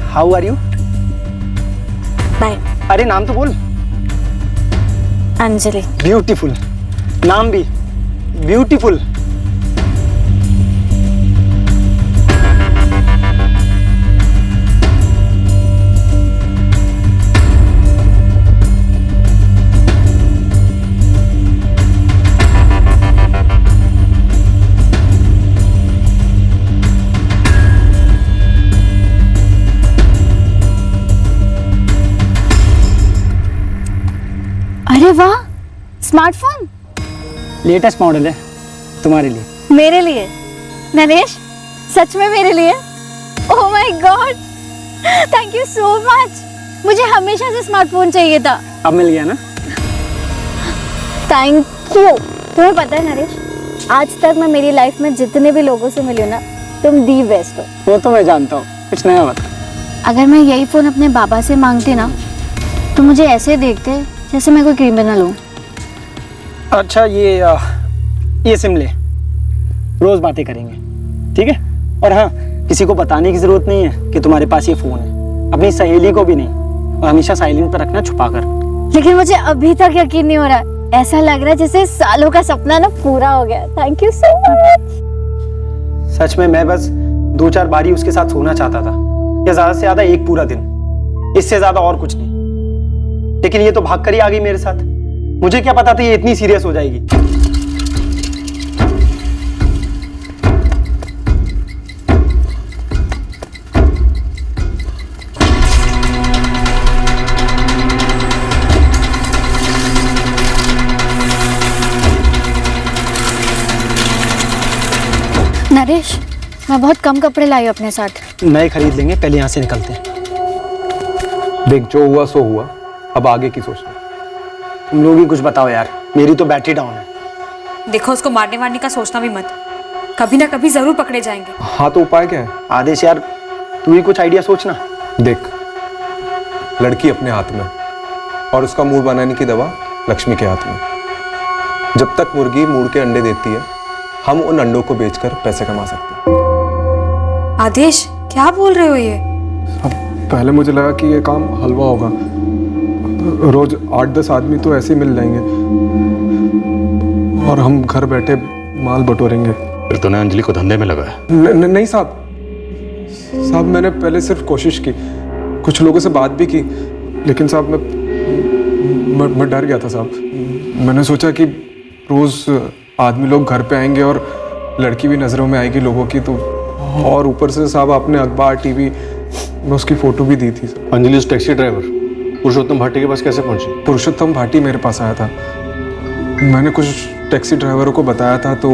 Speaker 13: how are you?
Speaker 18: Bye.
Speaker 13: अरे नाम तो बोल।
Speaker 18: अंजलि।
Speaker 13: ब्यूटीफुल, नाम भी ब्यूटीफुल।
Speaker 18: अरे वाह, स्मार्टफोन।
Speaker 13: लेटेस्ट मॉडल है तुम्हारे लिए।
Speaker 18: मेरे लिए? नरेश, सच में मेरे लिए? Oh my God, thank you so much. मुझे हमेशा से स्मार्टफोन चाहिए था।
Speaker 13: अब मिल गया ना?
Speaker 18: Thank you. तुम्हें पता है नरेश, आज तक मैं मेरी लाइफ में जितने भी लोगों से मिली हूं ना, तुम दी बेस्ट हो।
Speaker 13: वो तो मैं जानता हूँ, कुछ नया बता।
Speaker 18: अगर मैं यही फोन अपने बाबा से मांगती ना, तो मुझे ऐसे देखते जैसे मैं कोई क्रिमिनल हूँ।
Speaker 13: अच्छा, ये सिम ले, रोज बातें करेंगे, ठीक है? और हाँ, किसी को बताने की जरूरत नहीं है कि तुम्हारे पास ये फोन है। अपनी सहेली को भी नहीं, और हमेशा साइलेंट पर रखना, छुपा कर।
Speaker 18: लेकिन मुझे अभी तक यकीन नहीं हो रहा। ऐसा लग रहा है जैसे सालों का सपना ना पूरा हो गया। Thank you so much.
Speaker 13: सच में मैं बस 2-4 बारी उसके साथ सोना चाहता था, या ज्यादा से ज्यादा एक पूरा दिन, इससे ज्यादा और कुछ नहीं। लेकिन ये तो भाग कर ही आ गई मेरे साथ। मुझे क्या पता था ये इतनी सीरियस हो जाएगी।
Speaker 18: नरेश, मैं बहुत कम कपड़े लाई हूँ अपने साथ।
Speaker 13: नए खरीद लेंगे, पहले यहाँ से निकलते हैं।
Speaker 6: देख, जो हुआ सो हुआ, अब आगे की सोचना।
Speaker 13: तुम लोग ही कुछ बताओ यार, मेरी तो बैटरी डाउन है।
Speaker 1: देखो, उसको मारने वारने का सोचना भी मत। कभी ना कभी जरूर पकड़े जाएंगे।
Speaker 6: हाँ, तो उपाय क्या है?
Speaker 13: आदेश यार, तू ही कुछ आइडिया सोचना।
Speaker 6: देख, लड़की अपने हाथ में, और उसका मूड बनाने की दवा लक्ष्मी के हाथ में। जब तक मुर्गी मुड़ के अंडे देती है, हम उन अंडों को बेचकर पैसे कमा सकते हैं।
Speaker 1: आदेश, क्या बोल रहे हो ये?
Speaker 6: अब पहले मुझे लगा कि ये काम हलवा होगा। रोज 8-10 आदमी तो ऐसे ही मिल जाएंगे और हम घर बैठे माल बटोरेंगे।
Speaker 15: फिर तूने अंजलि को धंधे में लगाया?
Speaker 6: नहीं साहब, मैंने पहले सिर्फ कोशिश की, कुछ लोगों से बात भी की, लेकिन साहब मैं डर गया था साहब। मैंने सोचा कि रोज आदमी लोग घर पे आएंगे और लड़की भी नज़रों में आएगी लोगों की, तो और ऊपर से साहब आपने अखबार टीवी में उसकी फोटो भी दी थी।
Speaker 4: अंजलि उस टैक्सी ड्राइवर पुरुषोत्तम भाटी के पास कैसे पहुंची?
Speaker 6: पुरुषोत्तम भाटी मेरे पास आया था। मैंने कुछ टैक्सी ड्राइवरों को बताया था, तो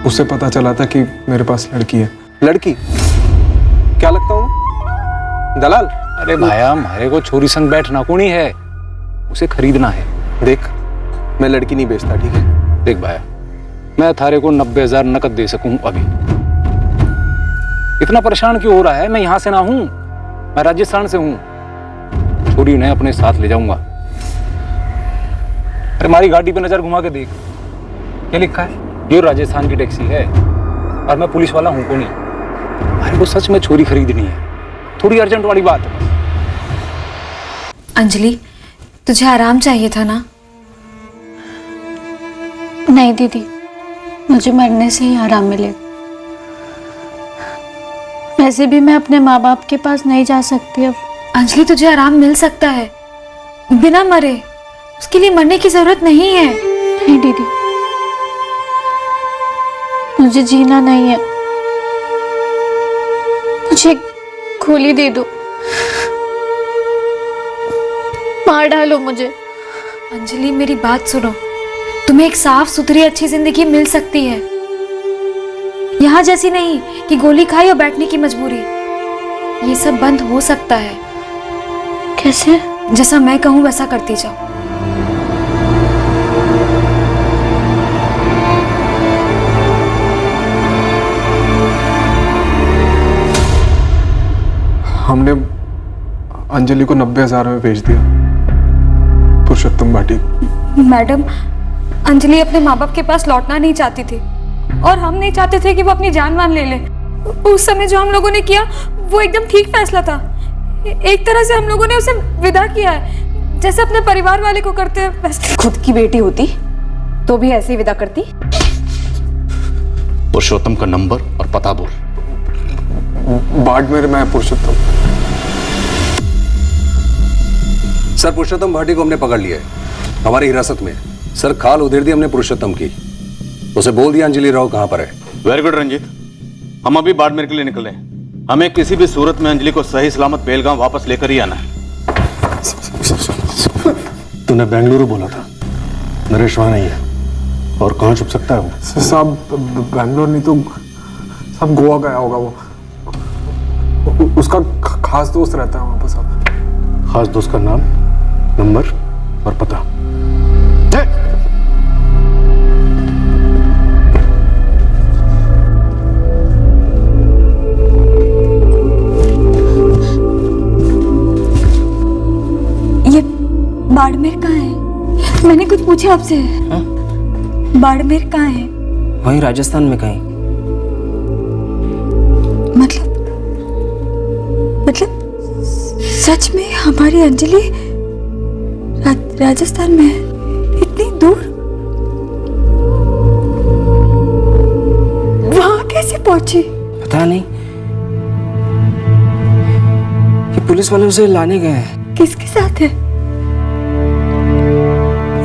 Speaker 6: उससे पता चला था कि मेरे पास लड़की है।
Speaker 5: लड़की? क्या लगता हूँ? दलाल?
Speaker 22: अरे भाया, हमारे को छोरी संग बैठना कोनी है, उसे खरीदना है।
Speaker 5: देख, मैं लड़की नहीं बेचता, ठीक है?
Speaker 22: देख भाया, मैं थारे को 90,000 नकद दे सकूं अभी। इतना परेशान क्यों हो रहा है? मैं यहाँ से ना हूँ, मैं राजस्थान से हूँ। छोरी उन्हें अपने साथ ले जाऊंगा। अरे हमारी गाड़ी पे नजर घुमा के देख, क्या लिखा है? ये राजस्थान की टैक्सी है और मैं पुलिस वाला हूँ को नहीं। अरे वो सच में छोरी खरीदनी है, थोड़ी अर्जेंट वाली बात है।
Speaker 1: अंजलि, तुझे आराम चाहिए था ना?
Speaker 18: नहीं दीदी, मुझे मरने से ही आराम मिलेगा। वैसे भी मैं अपने माँ बाप के पास नहीं जा सकती अब।
Speaker 1: अंजलि, तुझे आराम मिल सकता है बिना मरे। उसके लिए मरने की जरूरत नहीं है।
Speaker 18: नहीं दीदी, मुझे जीना नहीं है, मुझे गोली दे दो, मार डालो मुझे।
Speaker 1: अंजलि मेरी बात सुनो, तुम्हें एक साफ सुथरी अच्छी जिंदगी मिल सकती है, यहाँ जैसी नहीं कि गोली खाई और बैठने की मजबूरी। ये सब बंद हो सकता है।
Speaker 18: कैसे?
Speaker 1: जैसा मैं कहूँ वैसा करती जाओ।
Speaker 6: हमने अंजलि को 90,000 में बेच दिया पुरुषोत्तम भाटी को।
Speaker 1: मैडम, अंजलि अपने माँ बाप के पास लौटना नहीं चाहती थी और हम नहीं चाहते थे कि वो अपनी जान वान ले ले। उस समय जो हम लोगों ने किया वो एकदम ठीक फैसला था। एक तरह से हम लोगों ने उसे विदा किया है, जैसे अपने परिवार वाले को करते हैं वैसे।
Speaker 8: खुद की बेटी होती तो भी ऐसे ही विदा करती।
Speaker 15: पुरुषोत्तम का नंबर और पता बोल।
Speaker 6: बाड़मेर में पुरुषोत्तम।
Speaker 10: सर, पुरुषोत्तम भाटी को हमने पकड़ लिया है, हमारी हिरासत में। सर, खाल उधेड़ दी हमने पुरुषोत्तम की, उसे बोल दिया अंजलि राव कहां पर है।
Speaker 15: वेरी गुड रंजीत, हम अभी बाड़मेर के लिए निकले हैं। हमें किसी भी सूरत में अंजलि को सही सलामत बेलगांव वापस लेकर ही आना है।
Speaker 4: तूने बेंगलुरु बोला था, नरेश वहां नहीं है, और कहाँ छुप सकता है वो?
Speaker 6: साहब बैंगलोर नहीं तो साहब गोवा गया होगा वो। उसका खास दोस्त रहता है वहां पर साहब।
Speaker 4: खास दोस्त का नाम, नंबर और पता?
Speaker 1: ये बाड़मेर कहाँ है? मैंने कुछ पूछा आपसे। बाड़मेर कहाँ है?
Speaker 5: वहीं राजस्थान में कहीं।
Speaker 1: मतलब सच में हमारी अंजलि राजस्थान में है? इतनी दूर? वहां कैसे पहुंची?
Speaker 5: पता नहीं, ये पुलिस वाले उसे लाने गए हैं।
Speaker 1: किसके साथ है?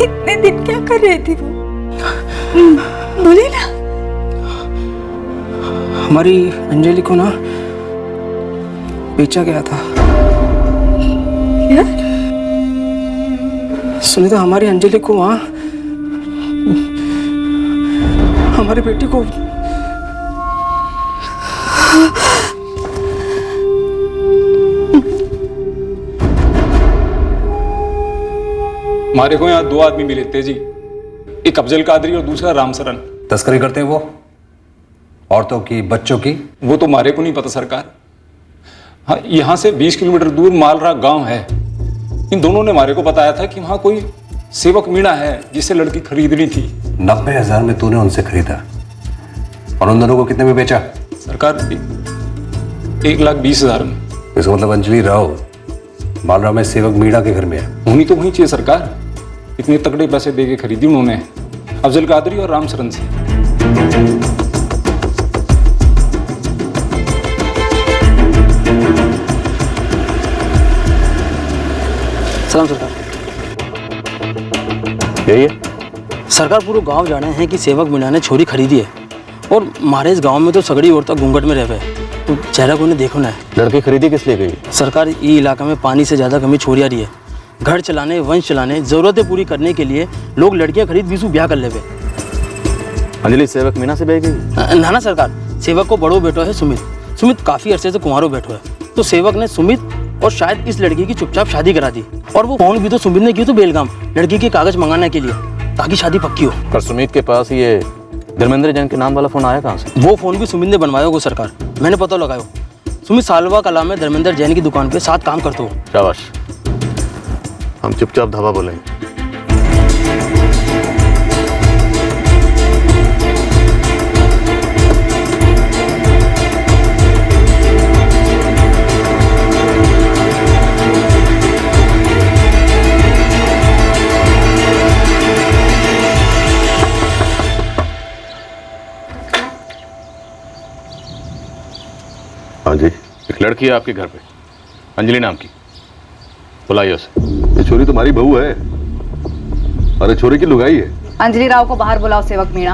Speaker 1: इतने दिन क्या कर रही थी वो? बोले ना।
Speaker 5: हमारी अंजलि को ना बेचा गया था।
Speaker 1: क्या?
Speaker 5: सुनी तो हमारी अंजलि को वहां हमारी बेटी को
Speaker 22: हमारे को यहाँ 2 आदमी मिले थे जी, एक अफजल कादरी और दूसरा रामसरन।
Speaker 10: तस्करी करते हैं वो औरतों की, बच्चों की?
Speaker 22: वो तो हमारे को नहीं पता सरकार। हाँ, यहाँ से 20 किलोमीटर दूर मालरा गांव है। इन दोनों ने हमारे को बताया था कि वहाँ कोई सेवक मीणा है जिसे लड़की खरीदनी थी।
Speaker 10: 90,000 में तूने उनसे खरीदा और उन दोनों को कितने में बेचा?
Speaker 22: सरकार 1,20,000 में।
Speaker 10: इसका मतलब अंजलि राव मालरा में सेवक मीणा के घर में है।
Speaker 22: होनी तो वही चाहिए सरकार, इतने तगड़े पैसे दे के खरीदी उन्होंने अफजल कादरी और रामसरन से।
Speaker 5: सलाम सरकार।
Speaker 10: यही है
Speaker 5: सरकार, पूरे गांव जाने हैं कि सेवक मीणा ने छोरी खरीदी है और हमारे इस गांव में तो सगड़ी औरतें घूंघट में रह गए, तो चेहरा को देखो ना।
Speaker 10: लड़की खरीदी किस लिए गई?
Speaker 5: सरकार, ये इलाका में पानी से ज़्यादा कमी छोड़ी आ रही है। घर चलाने, वंश चलाने, ज़रूरतें पूरी करने के लिए लोग लड़कियां खरीद बीसू ब्याह कर लेवे।
Speaker 10: अंजलि सेवक मीणा से ब्याह गई?
Speaker 5: ना सरकार, सेवक को बड़ो बेटो है सुमित। सुमित काफ़ी अरसे से कुंवारो बैठो है, तो सेवक ने सुमित और शायद इस लड़की की चुपचाप शादी करा दी। और वो फोन भी तो सुमित ने की तो बेलगाम लड़की के कागज मंगाने के लिए, ताकि शादी पक्की हो।
Speaker 15: पर सुमित के पास ये धर्मेंद्र जैन के नाम वाला फोन आया कहाँ से?
Speaker 5: वो फोन भी सुमित ने बनवाया होगा सरकार, मैंने पता लगाया। सुमित सालवा कला में धर्मेंद्र जैन की दुकान पे साथ काम करते हो।
Speaker 15: शाबाश, हम चुपचाप धावा बोलेंगे। हाँ जी, एक लड़की है आपके घर पे, अंजलि नाम की, बुलाइए उसे।
Speaker 12: ये छोरी तुम्हारी बहू है? अरे छोरी की लुगाई है।
Speaker 8: अंजलि राव को बाहर बुलाओ सेवक मीणा।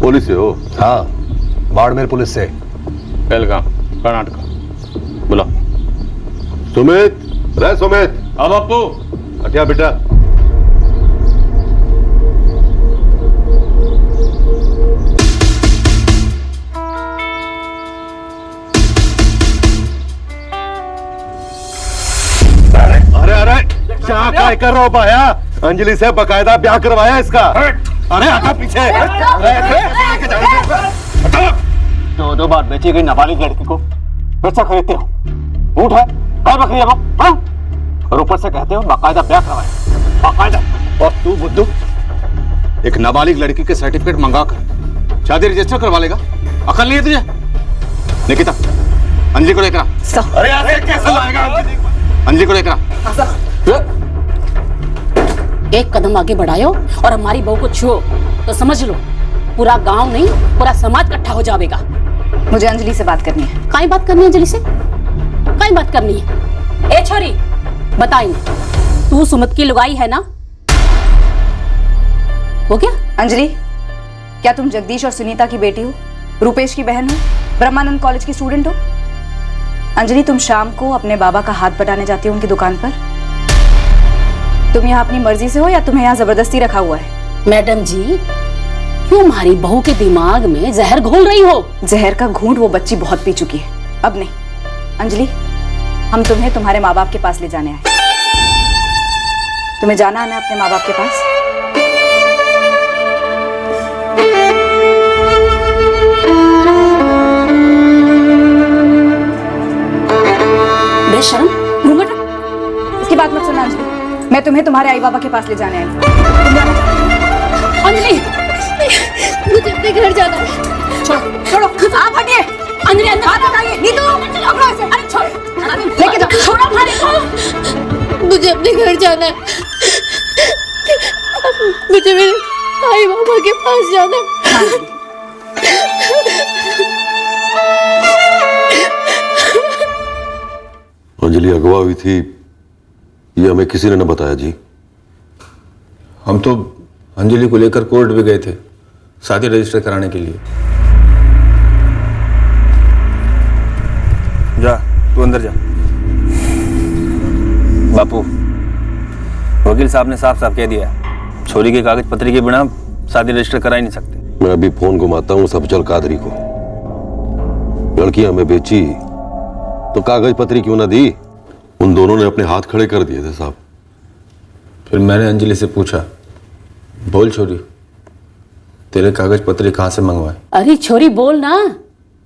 Speaker 10: पुलिस से हो? हाँ, बाड़मेर पुलिस से।
Speaker 15: बेलगाम, कर्नाटक। बुला।
Speaker 10: सुमित, रे सुमित।
Speaker 15: अब बापू।
Speaker 10: हटिया बेटा। अरे अरे क्या काय कर रहा हो पाया? अंजलि से बकायदा ब्याह करवाया इसका। अरे हटा पीछे।
Speaker 21: दो बार बेची गई नाबालिग लड़की को फिर से खरीदते हो? झूठ है, क्या बकरी है वो? हाँ? और ऊपर से कहते हो बकायदा ब्याह करवाया। बकायदा।
Speaker 10: और तू बुद्धू, एक नाबालिग लड़की के सर्टिफिकेट मंगा कर शादी रजिस्टर करवा लेगा? अकल नहीं है तुझे? निकिता, अंजलि को लेकर आ। अरे यार कैसे लाएगा? अंजलि को लेकर आ।
Speaker 14: एक कदम आगे बढ़ायो और हमारी बहू को छुओ तो समझ लो पूरा गांव नहीं पूरा समाज इकट्ठा हो जाएगा।
Speaker 8: मुझे अंजलि से बात करनी है।
Speaker 14: काई बात करनी है अंजलि से? काई बात करनी है? ए छोरी बताई, तू सुमित की लुगाई है ना? वो क्या?
Speaker 8: अंजलि, क्या तुम जगदीश और सुनीता की बेटी हो? रूपेश की बहन हो? ब्रह्मानंद कॉलेज की स्टूडेंट हो? अंजलि, तुम शाम को अपने बाबा का हाथ बटाने जाती हो उनकी दुकान पर? तुम यहाँ अपनी मर्जी से हो या तुम्हें यहाँ जबरदस्ती रखा हुआ है?
Speaker 14: मैडम जी, क्यों हमारी बहू के दिमाग में जहर घोल रही हो?
Speaker 8: जहर का घूंट वो बच्ची बहुत पी चुकी है, अब नहीं। अंजलि, हम तुम्हें तुम्हारे माँ बाप के पास ले जाने आए। तुम्हें जाना है ना अपने माँ बाप के पास?
Speaker 14: बेशर्म, घूंघट।
Speaker 8: इसकी बात मत सुना अंजलि, मैं तुम्हें तुम्हारे आई बाबा के पास ले जाने आई।
Speaker 14: अंजलि, मुझे अपने घर जाना है।
Speaker 8: छोड़ो, आप हटिए।
Speaker 14: अंजलि, अंदर
Speaker 8: हाथ हटाइए। नीतू, पकड़ो इसे। अरे छोड़, लेके जाओ।
Speaker 14: छोड़ो हमारे को। मुझे अपने घर जाना है। मुझे मेरे आई बाबा के पास जाना है।
Speaker 10: अंजलि अगवा हुई थी, ये हमें किसी ने न बताया जी।
Speaker 6: हम तो अंजलि को लेकर कोर्ट भी गए थे शादी रजिस्टर कराने के लिए।
Speaker 11: जा, तू अंदर जा। बापू, वकील साहब ने साफ साफ कह दिया है, छोरी के कागज पत्री के बिना शादी रजिस्टर करा ही नहीं सकते।
Speaker 10: मैं अभी फोन घुमाता हूँ सफजल कादरी को। लड़की हमें बेची तो कागज पत्री क्यों ना दी? उन दोनों ने अपने हाथ खड़े कर दिए थे साहब।
Speaker 6: फिर मैंने अंजलि से पूछा, बोल छोरी, तेरे कागज पत्री कहाँ से मंगवाए?
Speaker 14: अरे छोरी बोल ना,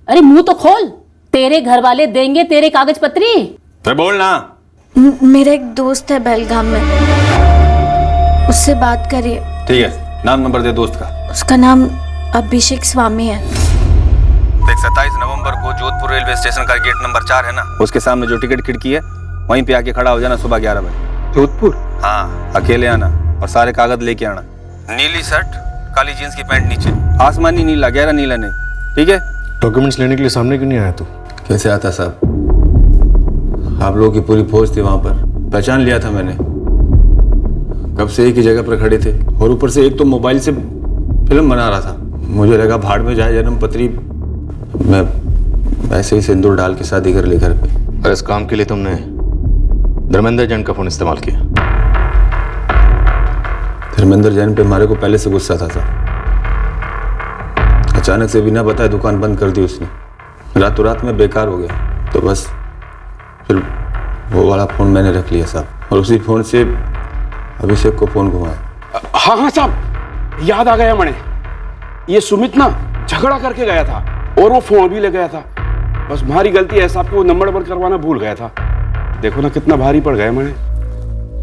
Speaker 14: अरे मुंह तो खोल। तेरे घर वाले देंगे तेरे कागज पत्री?
Speaker 11: फिर बोल ना।
Speaker 18: मेरा एक दोस्त है बेलगाम में, उससे बात करिए।
Speaker 11: ठीक है, नाम नंबर दे दोस्त का।
Speaker 18: उसका नाम अभिषेक स्वामी है।
Speaker 11: देख, 27 नवंबर को जोधपुर रेलवे स्टेशन का गेट नंबर 4 है ना, उसके सामने जो टिकट खिड़की है वहीं पे आके खड़ा हो जाना सुबह 11 बजे।
Speaker 6: जोधपुर?
Speaker 11: हाँ, अकेले आना और सारे कागज लेके आना। नीली शर्ट, काली जींस की पैंट नीचे, आसमानी नीला, गहरा नीला नहीं, ठीक है?
Speaker 4: डॉक्यूमेंट्स लेने के लिए सामने क्यों नहीं आया तू?
Speaker 6: कैसे आता साहब, आप लोगों की पूरी फौज थी वहां पर, पहचान लिया था मैंने। कब से एक ही जगह पर खड़े थे और ऊपर से एक तो मोबाइल से फिल्म बना रहा था। मुझे लगा भाड़ में जाए जन्म पत्री, मैं ऐसे ही सिंदूर डाल के शादी कर ली घर पे।
Speaker 15: और इस काम के लिए तुमने धर्मेंद्र जैन का फोन इस्तेमाल किया?
Speaker 6: धर्मेंद्र जैन पे हमारे को पहले से गुस्सा था सर। अचानक से बिना बताए दुकान बंद कर दी उसने, रातों रात में बेकार हो गया। तो बस फिर वो वाला फोन मैंने रख लिया साहब, और उसी फोन से अभिषेक को फोन घुमाया।
Speaker 23: हाँ हाँ साहब, याद आ गया मैंने। ये सुमित ना झगड़ा करके गया था और वो फोन भी ले गया था। बस हमारी गलती है साहब, वो नंबर नंबर करवाना भूल गया था। देखो ना कितना भारी पड़ गया मैंने।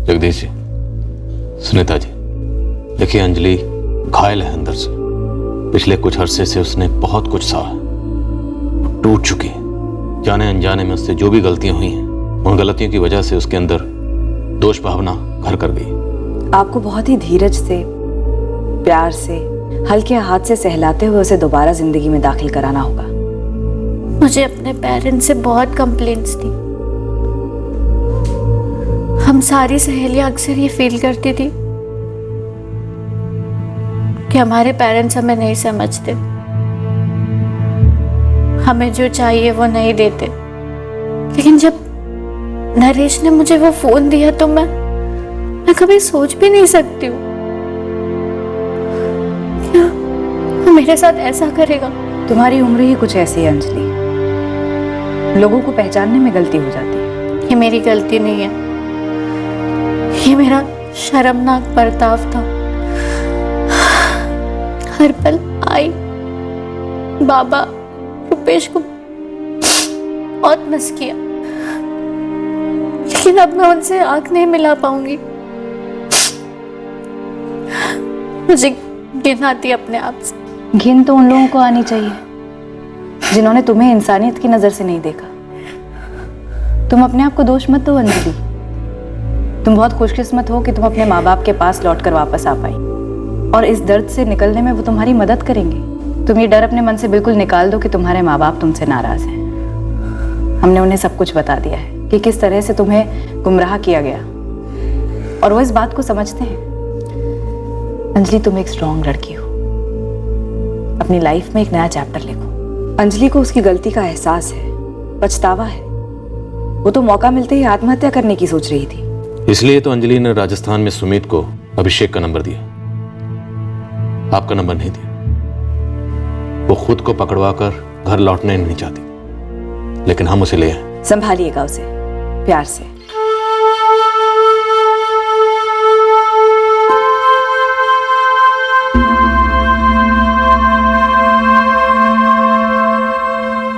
Speaker 15: जगदीश जी, सुनीता जी, देखिए अंजलि घायल है अंदर से। पिछले कुछ अरसे से उसने बहुत कुछ सहा, टूट चुकी है। जाने अनजाने में उससे जो भी गलतियां हुई हैं, उन गलतियों की वजह से उसके अंदर दोष भावना घर कर गई।
Speaker 8: आपको बहुत ही धीरज से, प्यार से, हल्के हाथ से सहलाते हुए उसे दोबारा जिंदगी में दाखिल कराना होगा।
Speaker 18: मुझे अपने पेरेंट्स से बहुत कंप्लेंट्स थी। हम सारी सहेलियां अक्सर ये फील करती थी कि हमारे पेरेंट्स हमें नहीं समझते। हमें जो चाहिए वो नहीं देते। लेकिन जब नरेश ने मुझे वो फोन दिया तो मैं कभी सोच भी नहीं सकती हूँ क्या वो मेरे साथ ऐसा करेगा।
Speaker 8: तुम्हारी उम्र ही कुछ ऐसी है अंजलि, लोगों को पहचानने में गलती हो जाती है।
Speaker 18: ये मेरी गलती नहीं है, ये मेरा शर्मनाक बर्ताव था। हर पल आई बाबा रुपेश को बहुत मिस किया, लेकिन अब मैं उनसे आंख नहीं मिला पाऊंगी। मुझे घिन आती है अपने आप से।
Speaker 8: घिन तो उन लोगों को आनी चाहिए जिन्होंने तुम्हें इंसानियत की नजर से नहीं देखा। तुम अपने आप को दोष मत दो अंजलि, तुम बहुत खुशकिस्मत हो कि तुम अपने माँ बाप के पास लौटकर वापस आ पाई, और इस दर्द से निकलने में वो तुम्हारी मदद करेंगे। तुम ये डर अपने मन से बिल्कुल निकाल दो कि तुम्हारे माँ बाप तुमसे नाराज हैं। हमने उन्हें सब कुछ बता दिया है कि किस तरह से तुम्हें गुमराह किया गया, और वो इस बात को समझते हैं। अंजलि तुम एक स्ट्रॉन्ग लड़की हो, अपनी लाइफ में एक नया चैप्टर लिखो। अंजलि को उसकी गलती का एहसास है, पछतावा है। वो तो मौका मिलते ही आत्महत्या करने की सोच रही थी।
Speaker 15: इसलिए तो अंजलि ने राजस्थान में सुमित को अभिषेक का नंबर दिया, आपका नंबर नहीं दिया। वो खुद को पकड़वा कर घर लौटने नहीं चाहती, लेकिन हम उसे ले आए।
Speaker 8: संभालिएगा उसे प्यार से।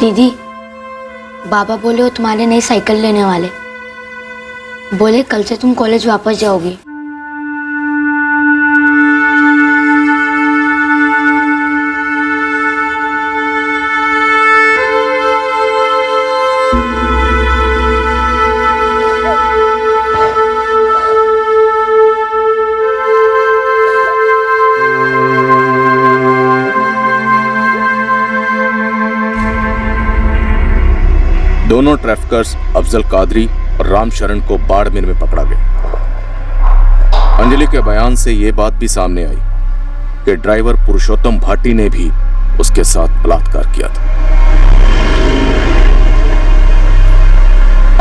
Speaker 3: दीदी, बाबा बोले वो तुम्हारे नई साइकिल लेने वाले, बोले कल से तुम कॉलेज वापस जाओगी।
Speaker 17: दोनों ट्रैफिकर्स अफजल कादरी और रामशरण को बाड़मेर में पकड़ा गया। अंजलि के बयान से यह बात भी सामने आई कि ड्राइवर पुरुषोत्तम भाटी ने भी उसके साथ बलात्कार किया था।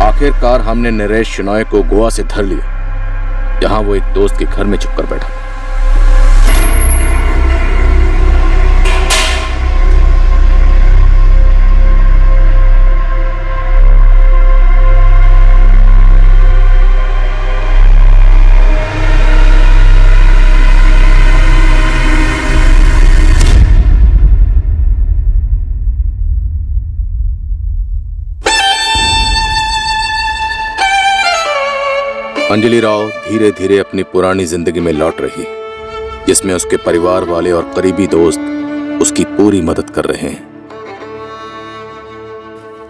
Speaker 17: आखिरकार हमने नरेश शिनॉय को गोवा से धर लिया, जहां वो एक दोस्त के घर में छुपकर बैठा। अंजलि राव धीरे धीरे अपनी पुरानी जिंदगी में लौट रही, जिसमें उसके परिवार वाले और करीबी दोस्त उसकी पूरी मदद कर रहे हैं।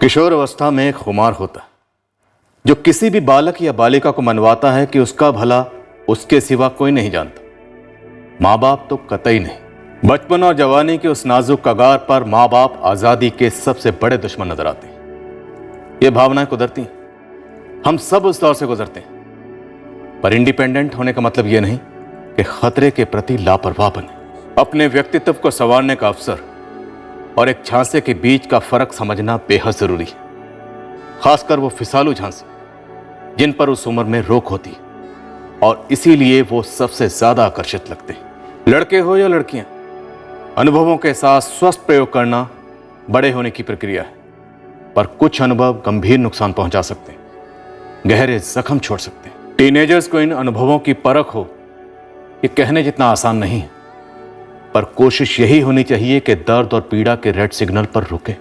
Speaker 9: किशोर अवस्था में एक खुमार होता है जो किसी भी बालक या बालिका को मनवाता है कि उसका भला उसके सिवा कोई नहीं जानता। माँ बाप तो कतई नहीं। बचपन और जवानी के उस नाजुक कगार पर माँ बाप आजादी के सबसे बड़े दुश्मन नजर आते हैं। ये भावनाएं कुदरती हैं, हम सब उस दौर से गुजरते हैं। पर इंडिपेंडेंट होने का मतलब यह नहीं कि खतरे के प्रति लापरवाह बने। अपने व्यक्तित्व को संवारने का अवसर और एक झांसे के बीच का फर्क समझना बेहद जरूरी है, खासकर वो फिसालू झांसे जिन पर उस उम्र में रोक होती है, और इसीलिए वो सबसे ज्यादा आकर्षित लगते हैं। लड़के हो या लड़कियां, अनुभवों के साथ स्वस्थ प्रयोग करना बड़े होने की प्रक्रिया है, पर कुछ अनुभव गंभीर नुकसान पहुंचा सकते हैं, गहरे जख्म छोड़ सकते हैं। टीनेजर्स को इन अनुभवों की परख हो, ये कहने जितना आसान नहीं है, पर कोशिश यही होनी चाहिए कि दर्द और पीड़ा के रेड सिग्नल पर रुके,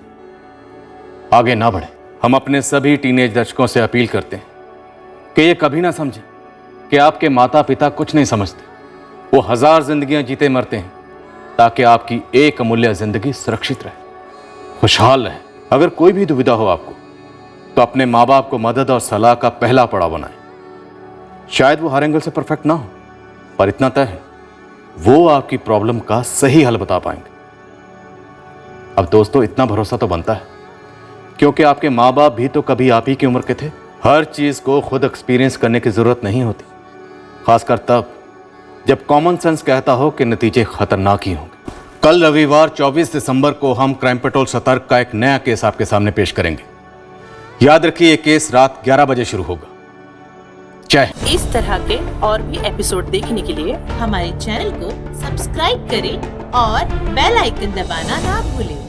Speaker 9: आगे ना बढ़े। हम अपने सभी टीनेज दर्शकों से अपील करते हैं कि ये कभी ना समझें कि आपके माता पिता कुछ नहीं समझते। वो 1000 जिंदगियां जीते मरते हैं ताकि आपकी एक अमूल्य जिंदगी सुरक्षित रहे, खुशहाल रहे। अगर कोई भी दुविधा हो आपको, तो अपने माँ बाप को मदद और सलाह का पहला पड़ाव बनाएं। शायद वो हर एंगल से परफेक्ट ना हो, पर इतना तय है वो आपकी प्रॉब्लम का सही हल बता पाएंगे। अब दोस्तों, इतना भरोसा तो बनता है क्योंकि आपके माँ बाप भी तो कभी आप ही की उम्र के थे। हर चीज को खुद एक्सपीरियंस करने की जरूरत नहीं होती, खासकर तब जब कॉमन सेंस कहता हो कि नतीजे खतरनाक ही होंगे।
Speaker 10: कल रविवार 24 दिसंबर को हम क्राइम पेट्रोल सतर्क का एक नया केस आपके सामने पेश करेंगे। याद रखिए, ये केस रात 11 बजे शुरू होगा। जय।
Speaker 7: इस तरह के और भी एपिसोड देखने के लिए हमारे चैनल को सब्सक्राइब करें और बेल आइकन दबाना ना भूलें।